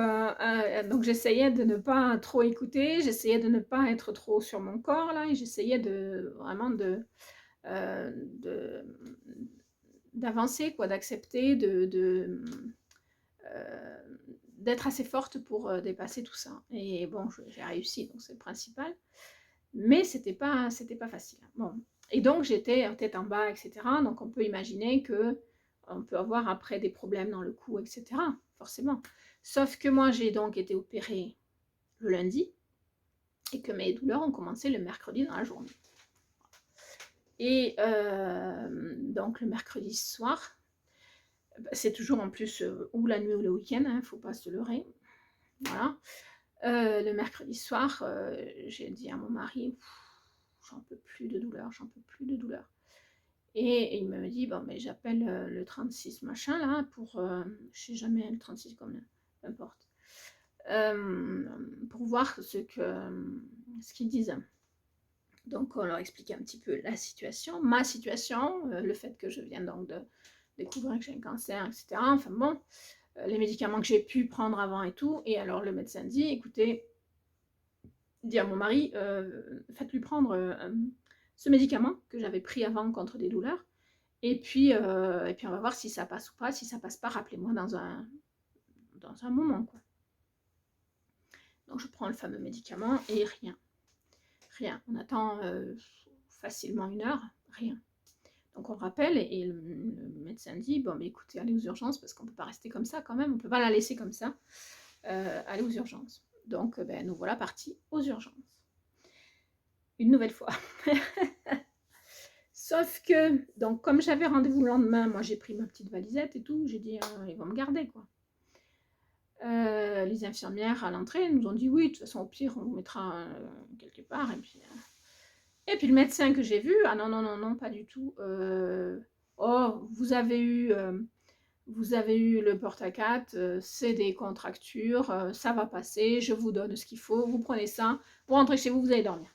[SPEAKER 1] j'essayais de ne pas trop écouter, j'essayais de ne pas être trop sur mon corps là, et j'essayais vraiment d'avancer, quoi, d'accepter, euh, d'être assez forte pour dépasser tout ça. Et bon, j'ai réussi, donc c'est le principal. Mais c'était pas facile. Bon. Et donc j'étais tête en bas, etc. Donc on peut imaginer que on peut avoir après des problèmes dans le cou, etc. Forcément. Sauf que moi j'ai donc été opérée le lundi et que mes douleurs ont commencé le mercredi dans la journée. Et donc le mercredi soir, c'est toujours en plus ou la nuit ou le week-end, il ne faut pas se leurrer. Voilà. Le mercredi soir, j'ai dit à mon mari, j'en peux plus de douleur, j'en peux plus de douleur. Et il me dit, bon, mais j'appelle le 36 machin là pour, je sais jamais le 36 combien, peu importe, pour voir ce qu'ils disent. Donc on leur expliquait un petit peu la situation, ma situation, le fait que je viens donc de découvrir que j'ai un cancer, etc. Enfin bon, les médicaments que j'ai pu prendre avant et tout. Et alors le médecin dit, écoutez, dit à mon mari, faites-lui prendre ce médicament que j'avais pris avant contre des douleurs. Et puis on va voir si ça passe ou pas. Si ça passe pas, rappelez-moi dans un moment, quoi. Donc je prends le fameux médicament et rien. Rien. On attend facilement 1 heure, rien. Donc on rappelle et le médecin dit, bon, mais écoutez, allez aux urgences parce qu'on ne peut pas rester comme ça quand même, on ne peut pas la laisser comme ça. Allez aux urgences. Donc nous voilà partis aux urgences. Une nouvelle fois. Sauf que, donc comme j'avais rendez-vous le lendemain, moi j'ai pris ma petite valisette et tout, j'ai dit ils vont me garder quoi. Les infirmières à l'entrée nous ont dit oui, de toute façon au pire on vous mettra quelque part. Et puis le médecin que j'ai vu, ah non, non, non, non, pas du tout. Oh, vous avez eu le porte-à-4, c'est des contractures, ça va passer, je vous donne ce qu'il faut, vous prenez ça, vous rentrez chez vous, vous allez dormir.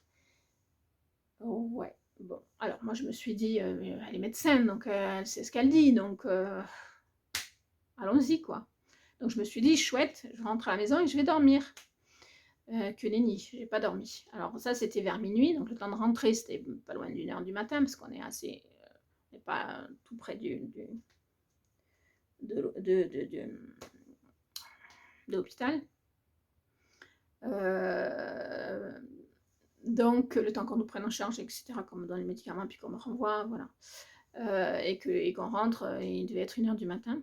[SPEAKER 1] Oh, ouais, bon. Alors moi je me suis dit, elle est médecin, donc elle sait ce qu'elle dit, donc allons-y quoi. Donc je me suis dit, chouette, je rentre à la maison et je vais dormir. Que nenni, j'ai pas dormi. Alors ça c'était vers minuit, donc le temps de rentrer c'était pas loin d'1h du matin, parce qu'on est assez, on n'est pas tout près de l'hôpital. Donc le temps qu'on nous prenne en charge, etc., qu'on me donne les médicaments, puis qu'on me renvoie, voilà. Et qu'on rentre, il devait être 1h du matin.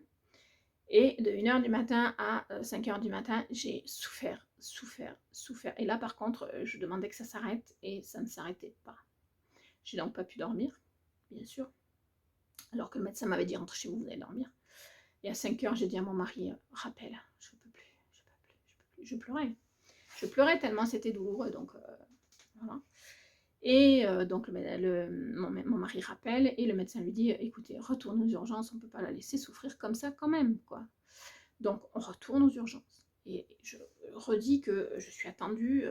[SPEAKER 1] Et de 1h du matin à 5h du matin, j'ai souffert. Et là, par contre, je demandais que ça s'arrête et ça ne s'arrêtait pas. J'ai donc pas pu dormir, bien sûr. Alors que le médecin m'avait dit rentre chez vous, vous allez dormir. Et à 5h, j'ai dit à mon mari rappelle, je peux plus. Je pleurais. Je pleurais tellement c'était douloureux, donc voilà. Et donc mon mari rappelle et le médecin lui dit écoutez, retourne aux urgences, on ne peut pas la laisser souffrir comme ça quand même, quoi. Donc on retourne aux urgences. Et je redis que je suis attendue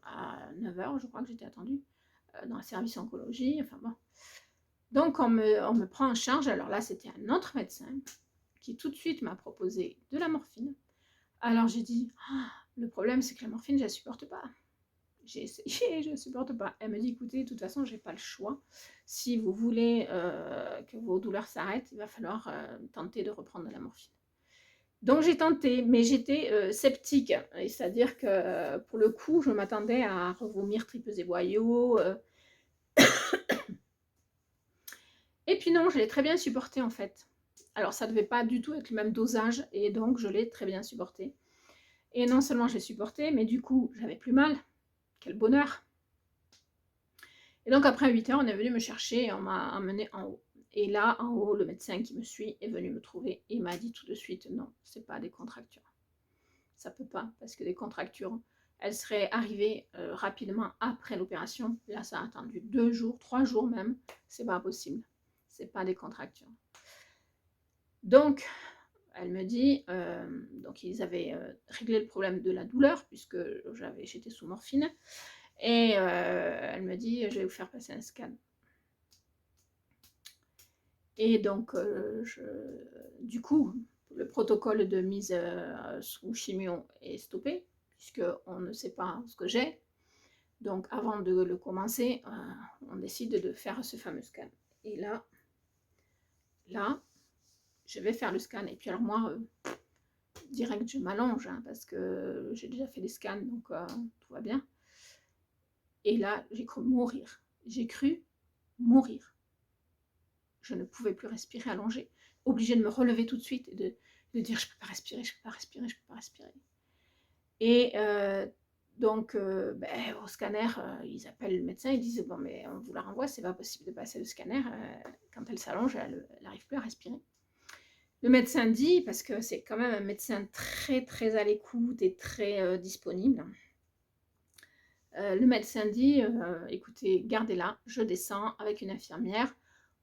[SPEAKER 1] à 9h, je crois que j'étais attendue, dans le service oncologie, enfin bon. Donc on me prend en charge, alors là c'était un autre médecin qui tout de suite m'a proposé de la morphine. Alors j'ai dit, le problème c'est que la morphine je la supporte pas. J'ai essayé, je ne supporte pas. Elle me dit, écoutez, de toute façon, j'ai pas le choix. Si vous voulez que vos douleurs s'arrêtent, il va falloir tenter de reprendre de la morphine. Donc j'ai tenté, mais j'étais sceptique. C'est-à-dire que pour le coup, je m'attendais à revomir tripes et boyaux. Et puis non, je l'ai très bien supporté en fait. Alors ça devait pas du tout être le même dosage, et donc je l'ai très bien supporté. Et non seulement je l'ai supporté, mais du coup, j'avais plus mal. Quel bonheur! Et donc après 8h, on est venu me chercher et on m'a emmené en haut. Et là, en haut, le médecin qui me suit est venu me trouver et m'a dit tout de suite non, c'est pas des contractures. Ça peut pas, parce que des contractures, elles seraient arrivées rapidement après l'opération. Là, ça a attendu 2 jours, 3 jours même. C'est pas possible. C'est pas des contractures. Donc, elle me dit, donc ils avaient réglé le problème de la douleur, puisque j'étais sous morphine. Et elle me dit, je vais vous faire passer un scan. Et donc, du coup, le protocole de mise sous chimio est stoppé, puisqu'on ne sait pas ce que j'ai. Donc, avant de le commencer, on décide de faire ce fameux scan. Et là, je vais faire le scan. Et puis alors moi, direct, je m'allonge, hein, parce que j'ai déjà fait des scans, donc tout va bien. Et là, j'ai cru mourir. J'ai cru mourir. Je ne pouvais plus respirer allongée, obligée de me relever tout de suite et de dire je peux pas respirer, je peux pas respirer, je peux pas respirer. Et donc au scanner, ils appellent le médecin, ils disent bon mais on vous la renvoie, c'est pas possible de passer le scanner, quand elle s'allonge, elle n'arrive plus à respirer. Le médecin dit, parce que c'est quand même un médecin très très à l'écoute et très disponible, le médecin dit écoutez, gardez-la, je descends avec une infirmière,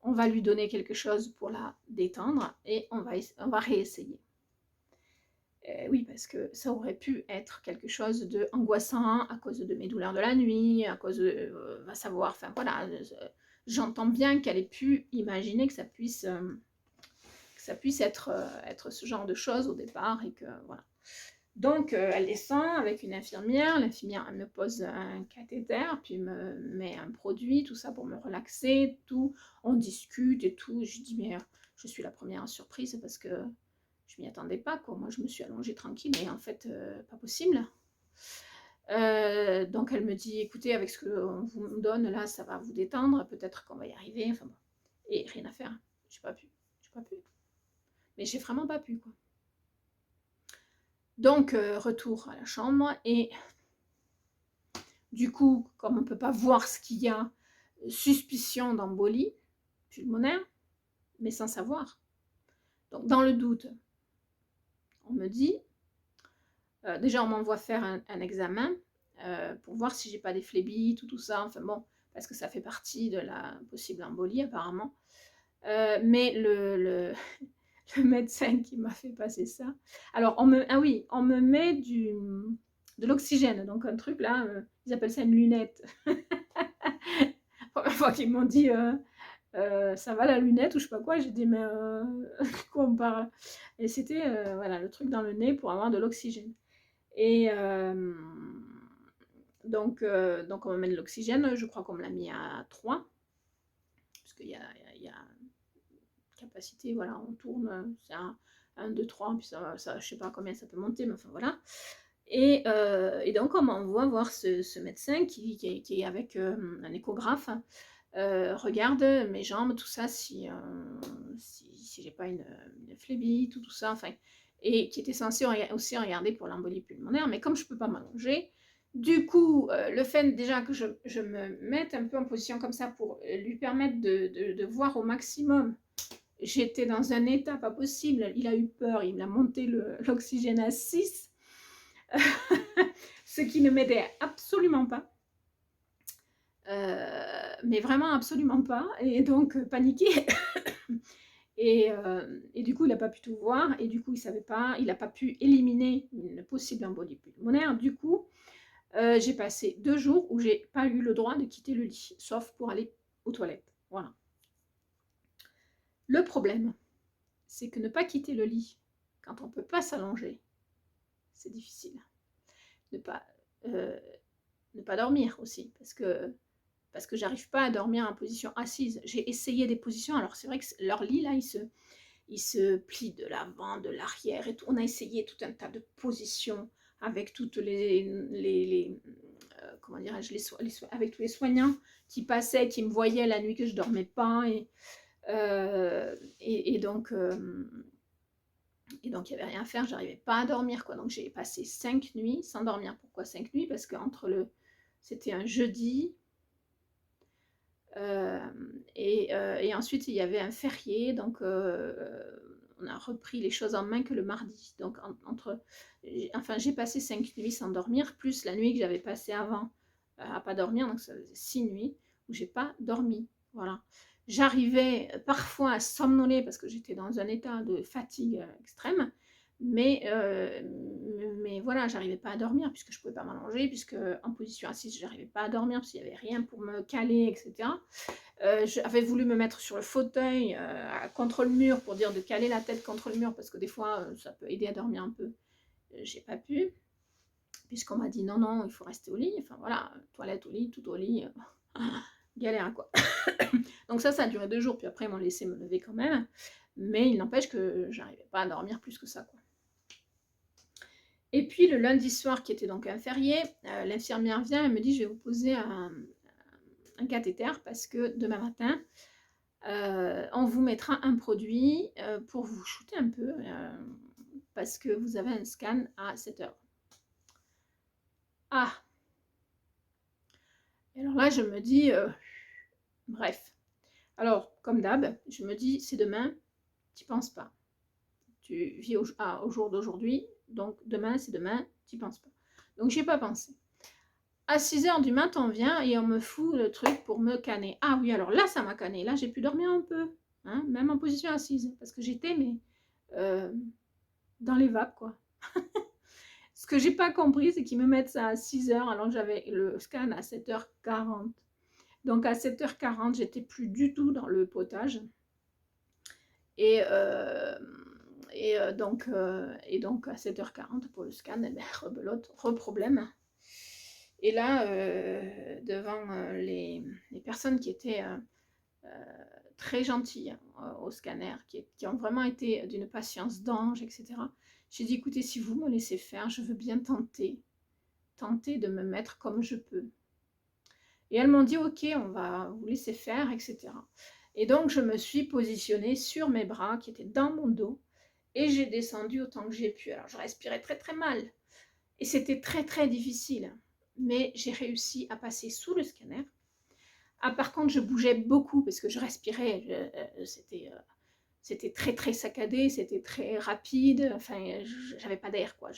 [SPEAKER 1] on va lui donner quelque chose pour la détendre et on va réessayer. Oui, parce que ça aurait pu être quelque chose d'angoissant à cause de mes douleurs de la nuit, à cause de, va savoir, enfin voilà, j'entends bien qu'elle ait pu imaginer que ça puisse être ce genre de choses au départ et que voilà. Donc elle descend avec une infirmière, l'infirmière elle me pose un cathéter, puis me met un produit, tout ça pour me relaxer, tout, on discute et tout, je dis mais je suis la première surprise parce que je m'y attendais pas quoi, moi je me suis allongée tranquille et en fait pas possible. Donc elle me dit écoutez avec ce qu'on vous donne là ça va vous détendre, peut-être qu'on va y arriver, enfin bon, et rien à faire, j'ai pas pu, mais j'ai vraiment pas pu quoi. Donc, retour à la chambre et du coup, comme on ne peut pas voir ce qu'il y a, suspicion d'embolie pulmonaire, mais sans savoir. Donc dans le doute, on me dit, déjà on m'envoie faire un examen pour voir si j'ai pas des phlébites ou tout ça, enfin bon, parce que ça fait partie de la possible embolie apparemment. Mais le médecin qui m'a fait passer ça, alors ah oui, on me met de l'oxygène, donc un truc là, ils appellent ça une lunette. La première fois qu'ils m'ont dit ça va la lunette ou je sais pas quoi, j'ai dit mais quoi on parle. Et c'était voilà, le truc dans le nez pour avoir de l'oxygène. Et donc on me met de l'oxygène, je crois qu'on me l'a mis à 3, parce qu'il y a capacité, voilà, on tourne, c'est un 2, 3, puis ça, je sais pas combien ça peut monter, mais enfin voilà. Et donc on m'envoie voir ce médecin qui est avec un échographe, regarde mes jambes, tout ça, si j'ai pas une phlébite ou tout ça, enfin, et qui était censé aussi regarder pour l'embolie pulmonaire, mais comme je peux pas m'allonger, du coup, le fait déjà que je me mette un peu en position comme ça pour lui permettre de voir au maximum, j'étais dans un état pas possible, il a eu peur, il a monté l'oxygène à 6, ce qui ne m'aidait absolument pas. Mais vraiment absolument pas, et donc paniqué. Et du coup, il n'a pas pu tout voir, et du coup, il savait pas, il n'a pas pu éliminer une possible embolie pulmonaire. Du coup, j'ai passé 2 jours où j'ai pas eu le droit de quitter le lit, sauf pour aller aux toilettes. Voilà. Le problème, c'est que ne pas quitter le lit quand on ne peut pas s'allonger, c'est difficile. Ne pas dormir aussi, parce que j'arrive pas à dormir en position assise. J'ai essayé des positions, alors c'est vrai que leur lit là, il se plie de l'avant, de l'arrière et tout. On a essayé tout un tas de positions avec toutes comment dirais-je, avec tous les soignants qui passaient, qui me voyaient la nuit que je dormais pas, et donc il n'y avait rien à faire, j'arrivais pas à dormir, quoi. Donc j'ai passé 5 nuits sans dormir. Pourquoi 5 nuits? Parce que c'était un jeudi, et ensuite il y avait un férié, donc on a repris les choses en main que le mardi. Donc j'ai passé 5 nuits sans dormir, plus la nuit que j'avais passée avant à pas dormir, donc ça faisait 6 nuits où j'ai pas dormi. Voilà. J'arrivais parfois à somnoler parce que j'étais dans un état de fatigue extrême, mais voilà, j'arrivais pas à dormir puisque je pouvais pas m'allonger, puisque en position assise, j'arrivais pas à dormir parce qu'il y avait rien pour me caler, etc. J'avais voulu me mettre sur le fauteuil contre le mur pour dire de caler la tête contre le mur parce que des fois ça peut aider à dormir un peu. J'ai pas pu, puisqu'on m'a dit non, non, il faut rester au lit. Enfin voilà, toilette au lit, tout au lit, galère quoi. Donc ça a duré 2 jours, puis après ils m'ont laissé me lever quand même. Mais il n'empêche que j'arrivais pas à dormir plus que ça, quoi. Et puis le lundi soir, qui était donc un férié, l'infirmière vient et me dit: je vais vous poser un cathéter parce que demain matin, on vous mettra un produit pour vous shooter un peu, parce que vous avez un scan à 7 heures. Ah! Et alors là, je me dis, bref. Alors, comme d'hab, je me dis, c'est demain, tu n'y penses pas. Tu vis au jour d'aujourd'hui, donc demain, c'est demain, tu n'y penses pas. Donc, j'y ai pas pensé. À 6h du matin, on vient et on me fout le truc pour me canner. Ah oui, alors là, ça m'a canné. Là, j'ai pu dormir un peu, hein, même en position assise, parce que j'étais, mais dans les vapes, quoi. Ce que j'ai pas compris, c'est qu'ils me mettent ça à 6h alors que j'avais le scan à 7h40. Donc à 7h40, j'étais plus du tout dans le potage. Et donc à 7h40 pour le scan, eh bien, rebelote, reproblème. Et là, devant les personnes qui étaient très gentilles au scanner, qui ont vraiment été d'une patience d'ange, etc., j'ai dit, écoutez, si vous me laissez faire, je veux bien tenter de me mettre comme je peux. Et elles m'ont dit, ok, on va vous laisser faire, etc. Et donc, je me suis positionnée sur mes bras qui étaient dans mon dos et j'ai descendu autant que j'ai pu. Alors, je respirais très très mal et c'était très très difficile. Mais j'ai réussi à passer sous le scanner, Ah, par contre, je bougeais beaucoup parce que je respirais. C'était très, très saccadé, c'était très rapide. Enfin, j'avais pas d'air, quoi.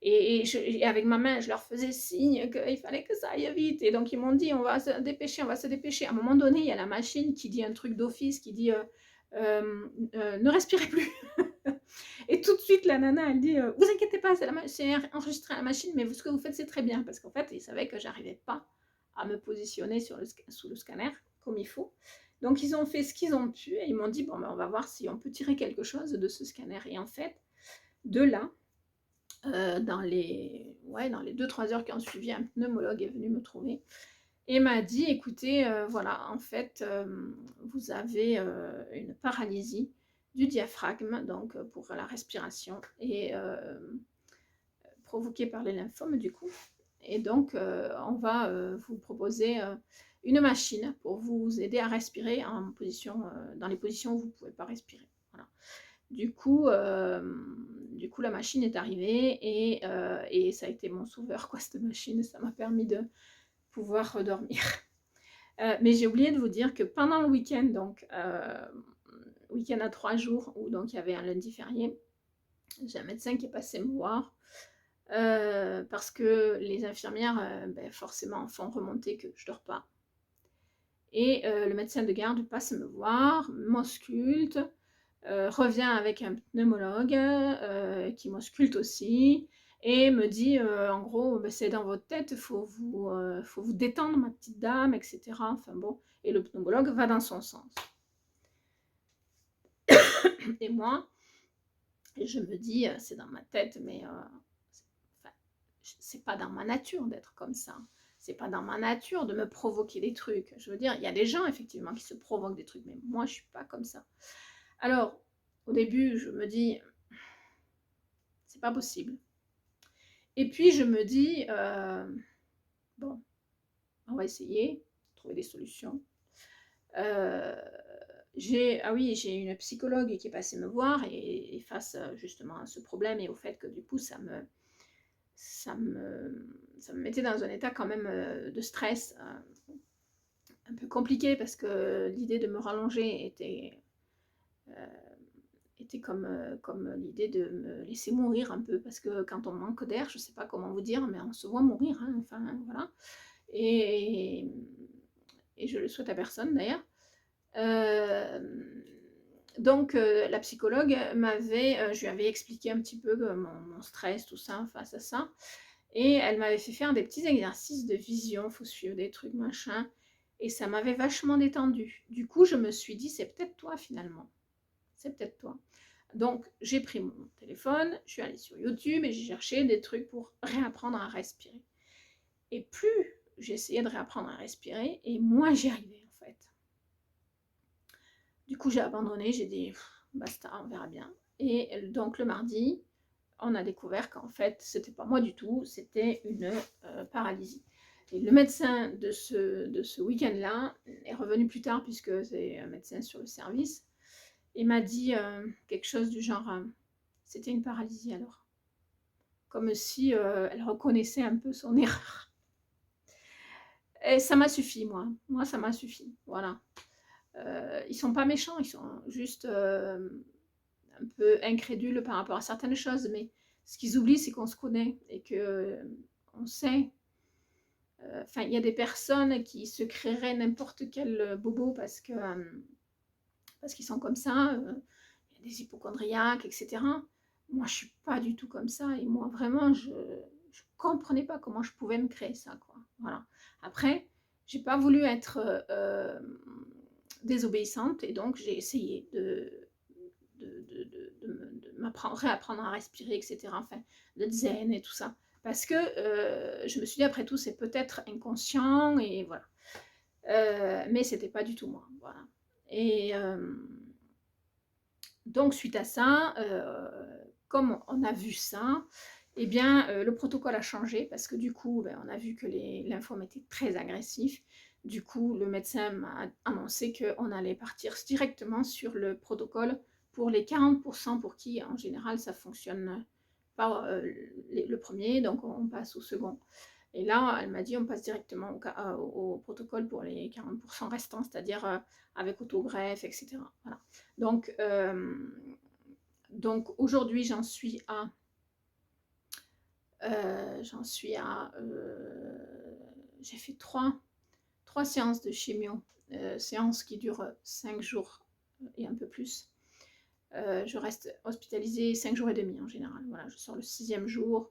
[SPEAKER 1] Et avec ma main, je leur faisais signe qu'il fallait que ça aille vite. Et donc, ils m'ont dit, on va se dépêcher, on va se dépêcher. À un moment donné, il y a la machine qui dit un truc d'office, qui dit, ne respirez plus. Et tout de suite, la nana, elle dit, vous inquiétez pas, c'est enregistré à la machine, mais ce que vous faites, c'est très bien. Parce qu'en fait, ils savaient que j'arrivais pas à me positionner sous le scanner comme il faut. Donc, ils ont fait ce qu'ils ont pu et ils m'ont dit, bon, ben, on va voir si on peut tirer quelque chose de ce scanner. Et en fait, de là, dans les 2-3 heures qui ont suivi, un pneumologue est venu me trouver et m'a dit, écoutez, voilà, en fait, vous avez une paralysie du diaphragme, donc pour la respiration, et provoquée par les lymphomes du coup. Et donc, on va vous proposer une machine pour vous aider à respirer dans les positions où vous ne pouvez pas respirer. Voilà. Du coup, la machine est arrivée et ça a été mon sauveur, quoi, cette machine. Ça m'a permis de pouvoir redormir. Mais j'ai oublié de vous dire que pendant le week-end, donc week-end à 3 jours, où donc il y avait un lundi férié, j'ai un médecin qui est passé me voir parce que les infirmières, forcément, font remonter que je dors pas. Et le médecin de garde passe me voir, m'ausculte, revient avec un pneumologue qui m'ausculte aussi et me dit en gros, c'est dans votre tête, faut vous détendre ma petite dame, etc. Enfin bon, et le pneumologue va dans son sens. Et moi, je me dis, c'est dans ma tête, mais c'est pas dans ma nature d'être comme ça. C'est pas dans ma nature de me provoquer des trucs. Je veux dire, il y a des gens effectivement qui se provoquent des trucs, mais moi je suis pas comme ça. Alors, au début, je me dis, c'est pas possible. Et puis je me dis, bon, on va essayer, trouver des solutions. J'ai une psychologue qui est passée me voir et face justement à ce problème et au fait que du coup ça me mettait dans un état quand même de stress un peu compliqué parce que l'idée de me rallonger était comme l'idée de me laisser mourir un peu, parce que quand on manque d'air, je ne sais pas comment vous dire, mais on se voit mourir, hein, enfin voilà. Et, et je le souhaite à personne d'ailleurs. Donc la psychologue je lui avais expliqué un petit peu mon stress, tout ça, face à ça. Et elle m'avait fait faire des petits exercices de vision, il faut suivre des trucs, machin. Et ça m'avait vachement détendu. Du coup, je me suis dit, c'est peut-être toi finalement. C'est peut-être toi. Donc, j'ai pris mon téléphone, je suis allée sur YouTube et j'ai cherché des trucs pour réapprendre à respirer. Et plus j'essayais de réapprendre à respirer, et moins j'y arrivais en fait. Du coup, j'ai abandonné, j'ai dit, basta, on verra bien. Et donc, le mardi, on a découvert qu'en fait, c'était pas moi du tout, c'était une paralysie. Et le médecin de ce week-end-là est revenu plus tard, puisque c'est un médecin sur le service, et m'a dit quelque chose du genre, c'était une paralysie alors. Comme si elle reconnaissait un peu son erreur. Et ça m'a suffi, moi. Moi, ça m'a suffi. Voilà. Ils sont pas méchants, ils sont juste un peu incrédules par rapport à certaines choses, mais ce qu'ils oublient, c'est qu'on se connaît et que on sait. Enfin, il y a des personnes qui se créeraient n'importe quel bobo parce qu'ils sont comme ça. Il y a des hypochondriaques, etc. Moi, je suis pas du tout comme ça. Et moi, vraiment, je comprenais pas comment je pouvais me créer ça, quoi. Voilà. Après, j'ai pas voulu être désobéissante et donc j'ai essayé de réapprendre à respirer, etc. Enfin, le zen et tout ça. Parce que je me suis dit, après tout, c'est peut-être inconscient et voilà. Mais c'était pas du tout moi. Voilà. Et donc, suite à ça, comme on a vu ça, eh bien, le protocole a changé parce que du coup, on a vu que les lymphomes étaient très agressifs. Du coup, le médecin m'a annoncé qu'on allait partir directement sur le protocole pour les 40% pour qui, en général, ça fonctionne pas le premier, donc on passe au second. Et là, elle m'a dit: «On passe directement au protocole pour les 40% restants, c'est-à-dire, avec autogreffe et cetera». Voilà. Donc aujourd'hui, j'en suis à, j'ai fait trois séances de chimio, séances qui durent 5 jours et un peu plus. Je reste hospitalisée 5 jours et demi en général. Voilà, je sors le 6e jour,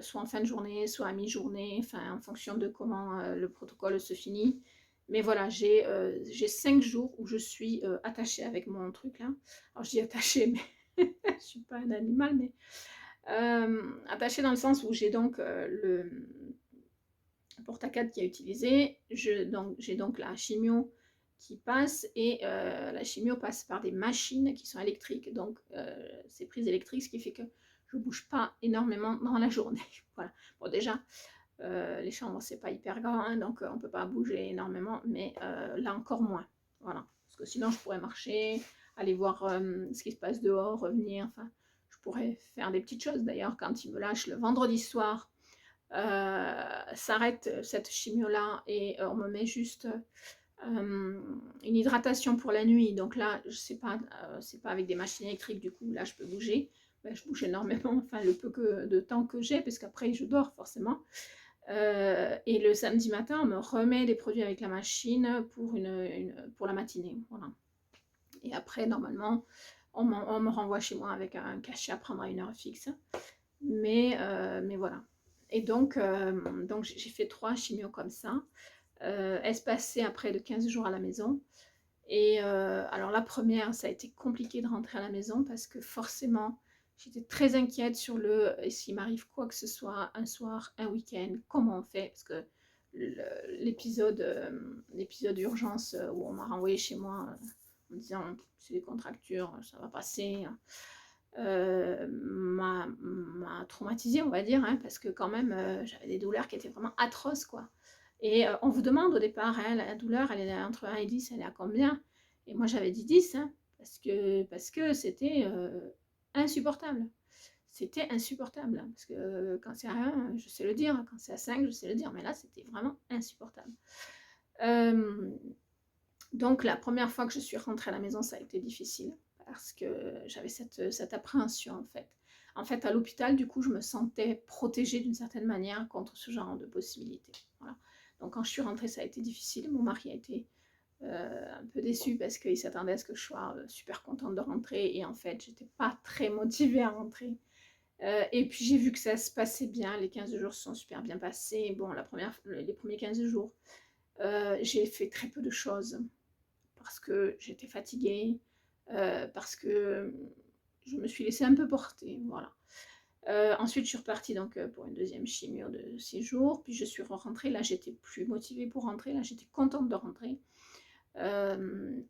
[SPEAKER 1] soit en fin de journée, soit à mi-journée, enfin en fonction de comment le protocole se finit. Mais voilà, j'ai 5 jours où je suis attachée avec mon truc là. Alors je dis attachée, mais je ne suis pas un animal, mais attachée dans le sens où j'ai donc le porte-à-4 qui est utilisé. J'ai donc la chimio qui passe et la chimio passe par des machines qui sont électriques, donc c'est prise électrique, ce qui fait que je ne bouge pas énormément dans la journée. Voilà. Bon, déjà, les chambres, c'est pas hyper grand, hein, donc on ne peut pas bouger énormément, mais là encore moins. Voilà. Parce que sinon, je pourrais marcher, aller voir ce qui se passe dehors, revenir. Enfin, je pourrais faire des petites choses. D'ailleurs, quand ils me lâchent le vendredi soir, s'arrête cette chimio-là et on me met juste une hydratation pour la nuit. Donc là, c'est pas avec des machines électriques, du coup, là, je peux bouger. Ben, je bouge énormément, enfin, le peu de temps que j'ai, parce qu'après, je dors forcément. Et le samedi matin, on me remet les produits avec la machine pour la matinée. Voilà. Et après, normalement, on me renvoie chez moi avec un cachet à prendre à une heure fixe. Mais voilà. Et donc j'ai fait 3 chimios comme ça, espacées après de 15 jours à la maison. Et alors la première, ça a été compliqué de rentrer à la maison parce que forcément, j'étais très inquiète sur s'il m'arrive quoi que ce soit, un soir, un week-end, comment on fait? Parce que l'épisode d'urgence où on m'a renvoyé chez moi en me disant c'est des contractures, ça va passer, m'a traumatisée, on va dire, hein, parce que quand même, j'avais des douleurs qui étaient vraiment atroces, quoi. Et on vous demande au départ, hein, la douleur, elle est entre 1 et 10, elle est à combien? Et moi, j'avais dit 10, hein, parce que c'était insupportable. C'était insupportable, hein, parce que quand c'est à 1, je sais le dire, quand c'est à 5, je sais le dire, mais là, c'était vraiment insupportable. Donc, la première fois que je suis rentrée à la maison, ça a été difficile parce que j'avais cette appréhension en fait. En fait, à l'hôpital, du coup, je me sentais protégée d'une certaine manière contre ce genre de possibilités. Voilà. Donc, quand je suis rentrée, ça a été difficile. Mon mari a été un peu déçu parce qu'il s'attendait à ce que je sois super contente de rentrer. Et en fait, j'étais pas très motivée à rentrer. Et puis, j'ai vu que ça se passait bien. Les 15 jours se sont super bien passés. Bon, les premiers 15 jours, j'ai fait très peu de choses parce que j'étais fatiguée, parce que je me suis laissée un peu porter, voilà. Ensuite, je suis repartie donc pour une deuxième chimio de 6 jours, puis je suis rentrée. Là, j'étais plus motivée pour rentrer, là, j'étais contente de rentrer.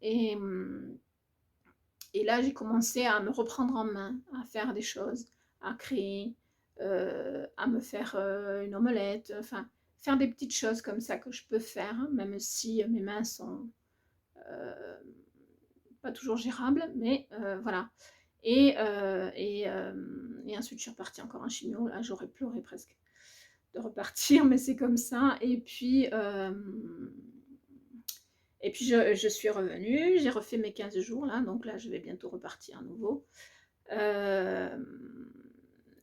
[SPEAKER 1] Et là, j'ai commencé à me reprendre en main, à faire des choses, à créer, à me faire une omelette, enfin, faire des petites choses comme ça que je peux faire, hein, même si mes mains sont pas toujours gérable, mais voilà. Et ensuite, je suis repartie encore en chimio. Là, j'aurais pleuré presque de repartir, mais c'est comme ça. Et puis je suis revenue, j'ai refait mes 15 jours là, donc là, je vais bientôt repartir à nouveau.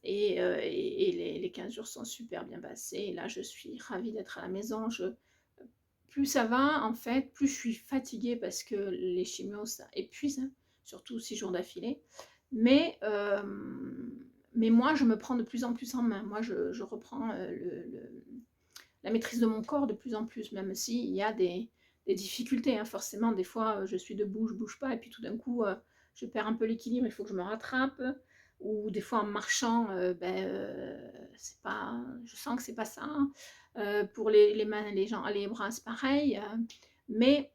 [SPEAKER 1] Et les 15 jours sont super bien passés. Et là, je suis ravie d'être à la maison. Plus ça va, en fait, plus je suis fatiguée parce que les chimios, ça épuise, hein, surtout 6 jours d'affilée. Mais moi, je me prends de plus en plus en main. Moi, je reprends la maîtrise de mon corps de plus en plus, même s'il y a des difficultés, hein, forcément. Des fois, je suis debout, je bouge pas, et puis tout d'un coup, je perds un peu l'équilibre, il faut que je me rattrape. Ou des fois, en marchant, c'est pas, je sens que c'est pas ça, hein. Pour les mains, les bras, c'est pareil. Mais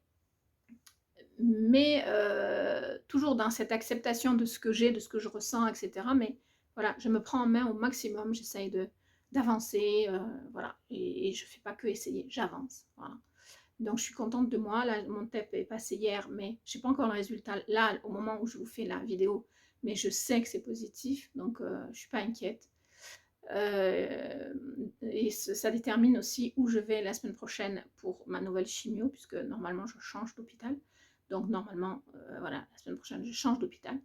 [SPEAKER 1] toujours dans cette acceptation de ce que j'ai, de ce que je ressens, etc. Mais voilà, je me prends en main au maximum, j'essaye d'avancer, voilà, et je fais pas que essayer, j'avance, voilà. Donc je suis contente de moi. Là, mon TEP est passé hier, mais je n'ai pas encore le résultat là au moment où je vous fais la vidéo, mais je sais que c'est positif, donc je ne suis pas inquiète. Et ça détermine aussi où je vais la semaine prochaine pour ma nouvelle chimio, puisque normalement je change d'hôpital. Donc normalement, voilà, la semaine prochaine je change d'hôpital.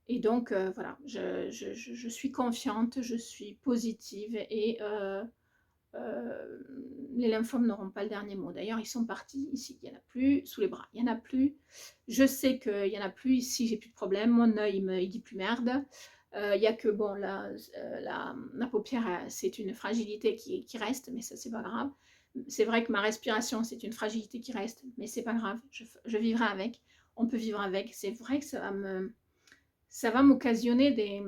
[SPEAKER 1] Et donc voilà, je suis confiante, je suis positive et les lymphomes n'auront pas le dernier mot. D'ailleurs, ils sont partis ici, il n'y en a plus, sous les bras, il n'y en a plus. Je sais qu'il n'y en a plus ici, j'ai plus de problème. Mon œil, il dit plus merde. Il n'y a que, bon, la paupière, c'est une fragilité qui reste, mais ça, c'est pas grave. C'est vrai que ma respiration, c'est une fragilité qui reste, mais c'est pas grave, je vivrai avec. On peut vivre avec. C'est vrai que ça va m'occasionner des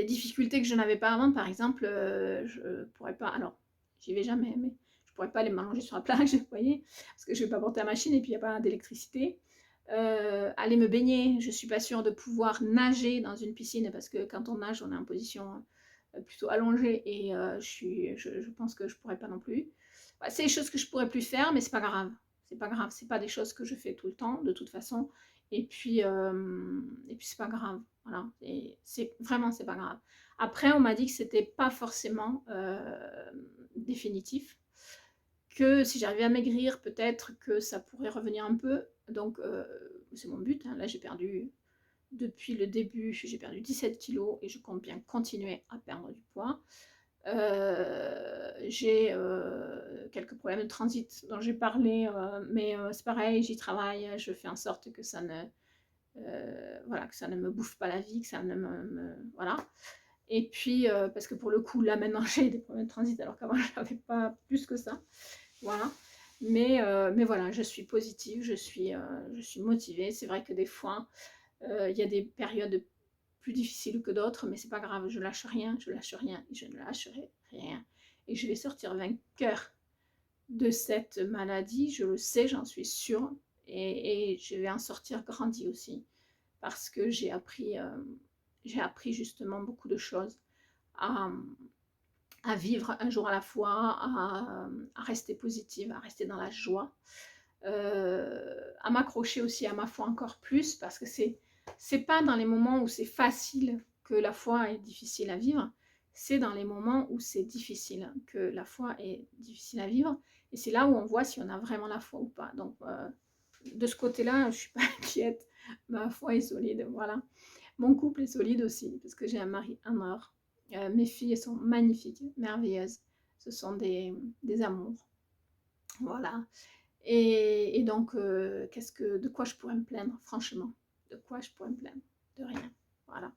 [SPEAKER 1] difficultés que je n'avais pas avant. Par exemple, je pourrais pas, alors j'y vais jamais, mais je pourrais pas aller m'allonger sur la plage, vous voyez, parce que je vais pas porter la machine et puis il n'y a pas d'électricité. Aller me baigner, je suis pas sûre de pouvoir nager dans une piscine parce que quand on nage, on est en position plutôt allongée et je pense que je pourrais pas non plus. Bah, c'est des choses que je pourrais plus faire, mais c'est pas grave. C'est pas grave, c'est pas des choses que je fais tout le temps, de toute façon. Et puis c'est pas grave. Voilà, vraiment, c'est pas grave. Après, on m'a dit que c'était pas forcément définitif, que si j'arrivais à maigrir, peut-être que ça pourrait revenir un peu. Donc, c'est mon but. Hein. Là, j'ai perdu, depuis le début, j'ai perdu 17 kilos et je compte bien continuer à perdre du poids. J'ai quelques problèmes de transit dont j'ai parlé, mais c'est pareil, j'y travaille, je fais en sorte que ça ne, voilà, que ça ne me bouffe pas la vie, que ça ne voilà. Et puis, parce que pour le coup, là maintenant j'ai des problèmes de transit alors qu'avant je n'avais pas plus que ça. Voilà. Mais voilà, je suis positive, je suis motivée. C'est vrai que des fois, il y a des périodes plus difficiles que d'autres, mais c'est pas grave, je lâche rien, et je ne lâcherai rien. Et je vais sortir vainqueur de cette maladie, je le sais, j'en suis sûre, et je vais en sortir grandi aussi, parce que j'ai appris justement beaucoup de choses à, vivre un jour à la fois, à rester positive, à rester dans la joie, à m'accrocher aussi à ma foi encore plus, parce que c'est pas dans les moments où c'est facile que la foi est difficile à vivre, c'est dans les moments où c'est difficile que la foi est difficile à vivre, et c'est là où on voit si on a vraiment la foi ou pas. Donc de ce côté-là, je suis pas inquiète, ma foi est solide, voilà. Mon couple est solide aussi, parce que j'ai un mari en or. Mes filles sont magnifiques, merveilleuses. Ce sont des amours. Voilà. Et donc, de quoi je pourrais me plaindre, franchement? De quoi je pourrais me plaindre? De rien. Voilà.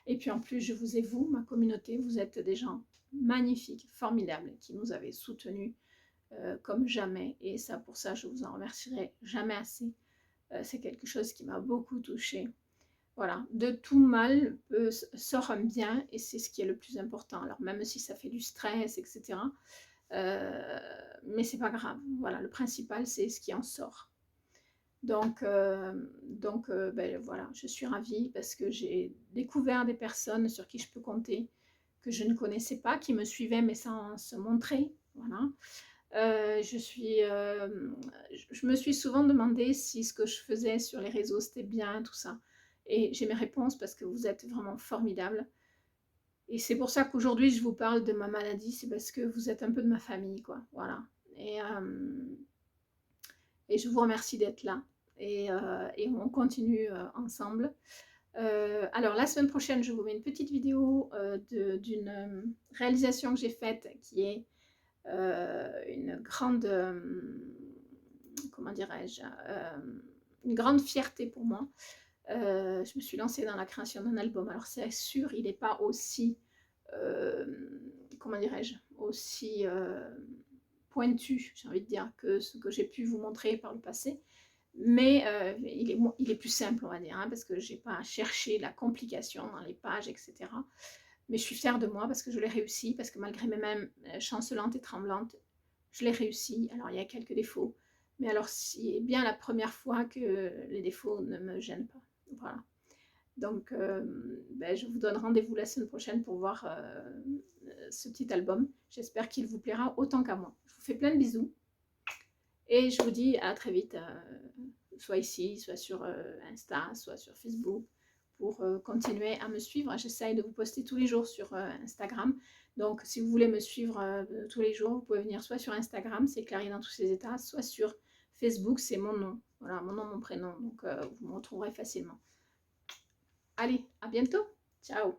[SPEAKER 1] Et puis en plus, je vous ai, vous, ma communauté, vous êtes des gens magnifiques, formidables, qui nous avez soutenus comme jamais. Et ça, pour ça, je vous en remercierai jamais assez. C'est quelque chose qui m'a beaucoup touchée. Voilà, de tout mal sort un bien et c'est ce qui est le plus important. Alors même si ça fait du stress, etc. Mais c'est pas grave. Voilà, le principal c'est ce qui en sort. Donc ben, voilà, je suis ravie parce que j'ai découvert des personnes sur qui je peux compter, que je ne connaissais pas, qui me suivaient mais sans se montrer. Voilà. Je me suis souvent demandé si ce que je faisais sur les réseaux c'était bien, tout ça. Et j'ai mes réponses parce que vous êtes vraiment formidables. Et c'est pour ça qu'aujourd'hui je vous parle de ma maladie, c'est parce que vous êtes un peu de ma famille, quoi. Voilà. Et je vous remercie d'être là. Et on continue ensemble. Alors la semaine prochaine, je vous mets une petite vidéo d'une réalisation que j'ai faite qui est une grande, comment dirais-je, une grande fierté pour moi. Je me suis lancée dans la création d'un album. Alors c'est sûr, il n'est pas aussi, comment dirais-je, aussi pointu, j'ai envie de dire, que ce que j'ai pu vous montrer par le passé. Mais il est plus simple, on va dire, hein, parce que je n'ai pas à chercher la complication dans les pages, etc. Mais je suis fière de moi parce que je l'ai réussi, parce que malgré mes mains chancelantes et tremblantes, je l'ai réussi. Alors il y a quelques défauts, mais alors c'est bien la première fois que les défauts ne me gênent pas. Voilà. Donc ben, je vous donne rendez-vous la semaine prochaine pour voir ce petit album. J'espère qu'il vous plaira autant qu'à moi. Je vous fais plein de bisous et je vous dis à très vite, soit ici, soit sur Insta, soit sur Facebook, pour continuer à me suivre. J'essaye de vous poster tous les jours sur Instagram. Donc, si vous voulez me suivre tous les jours, vous pouvez venir soit sur Instagram, c'est Clarisse dans tous ses états, soit sur Facebook, c'est mon nom. Voilà, mon nom, mon prénom. Donc, vous me retrouverez facilement. Allez, à bientôt. Ciao.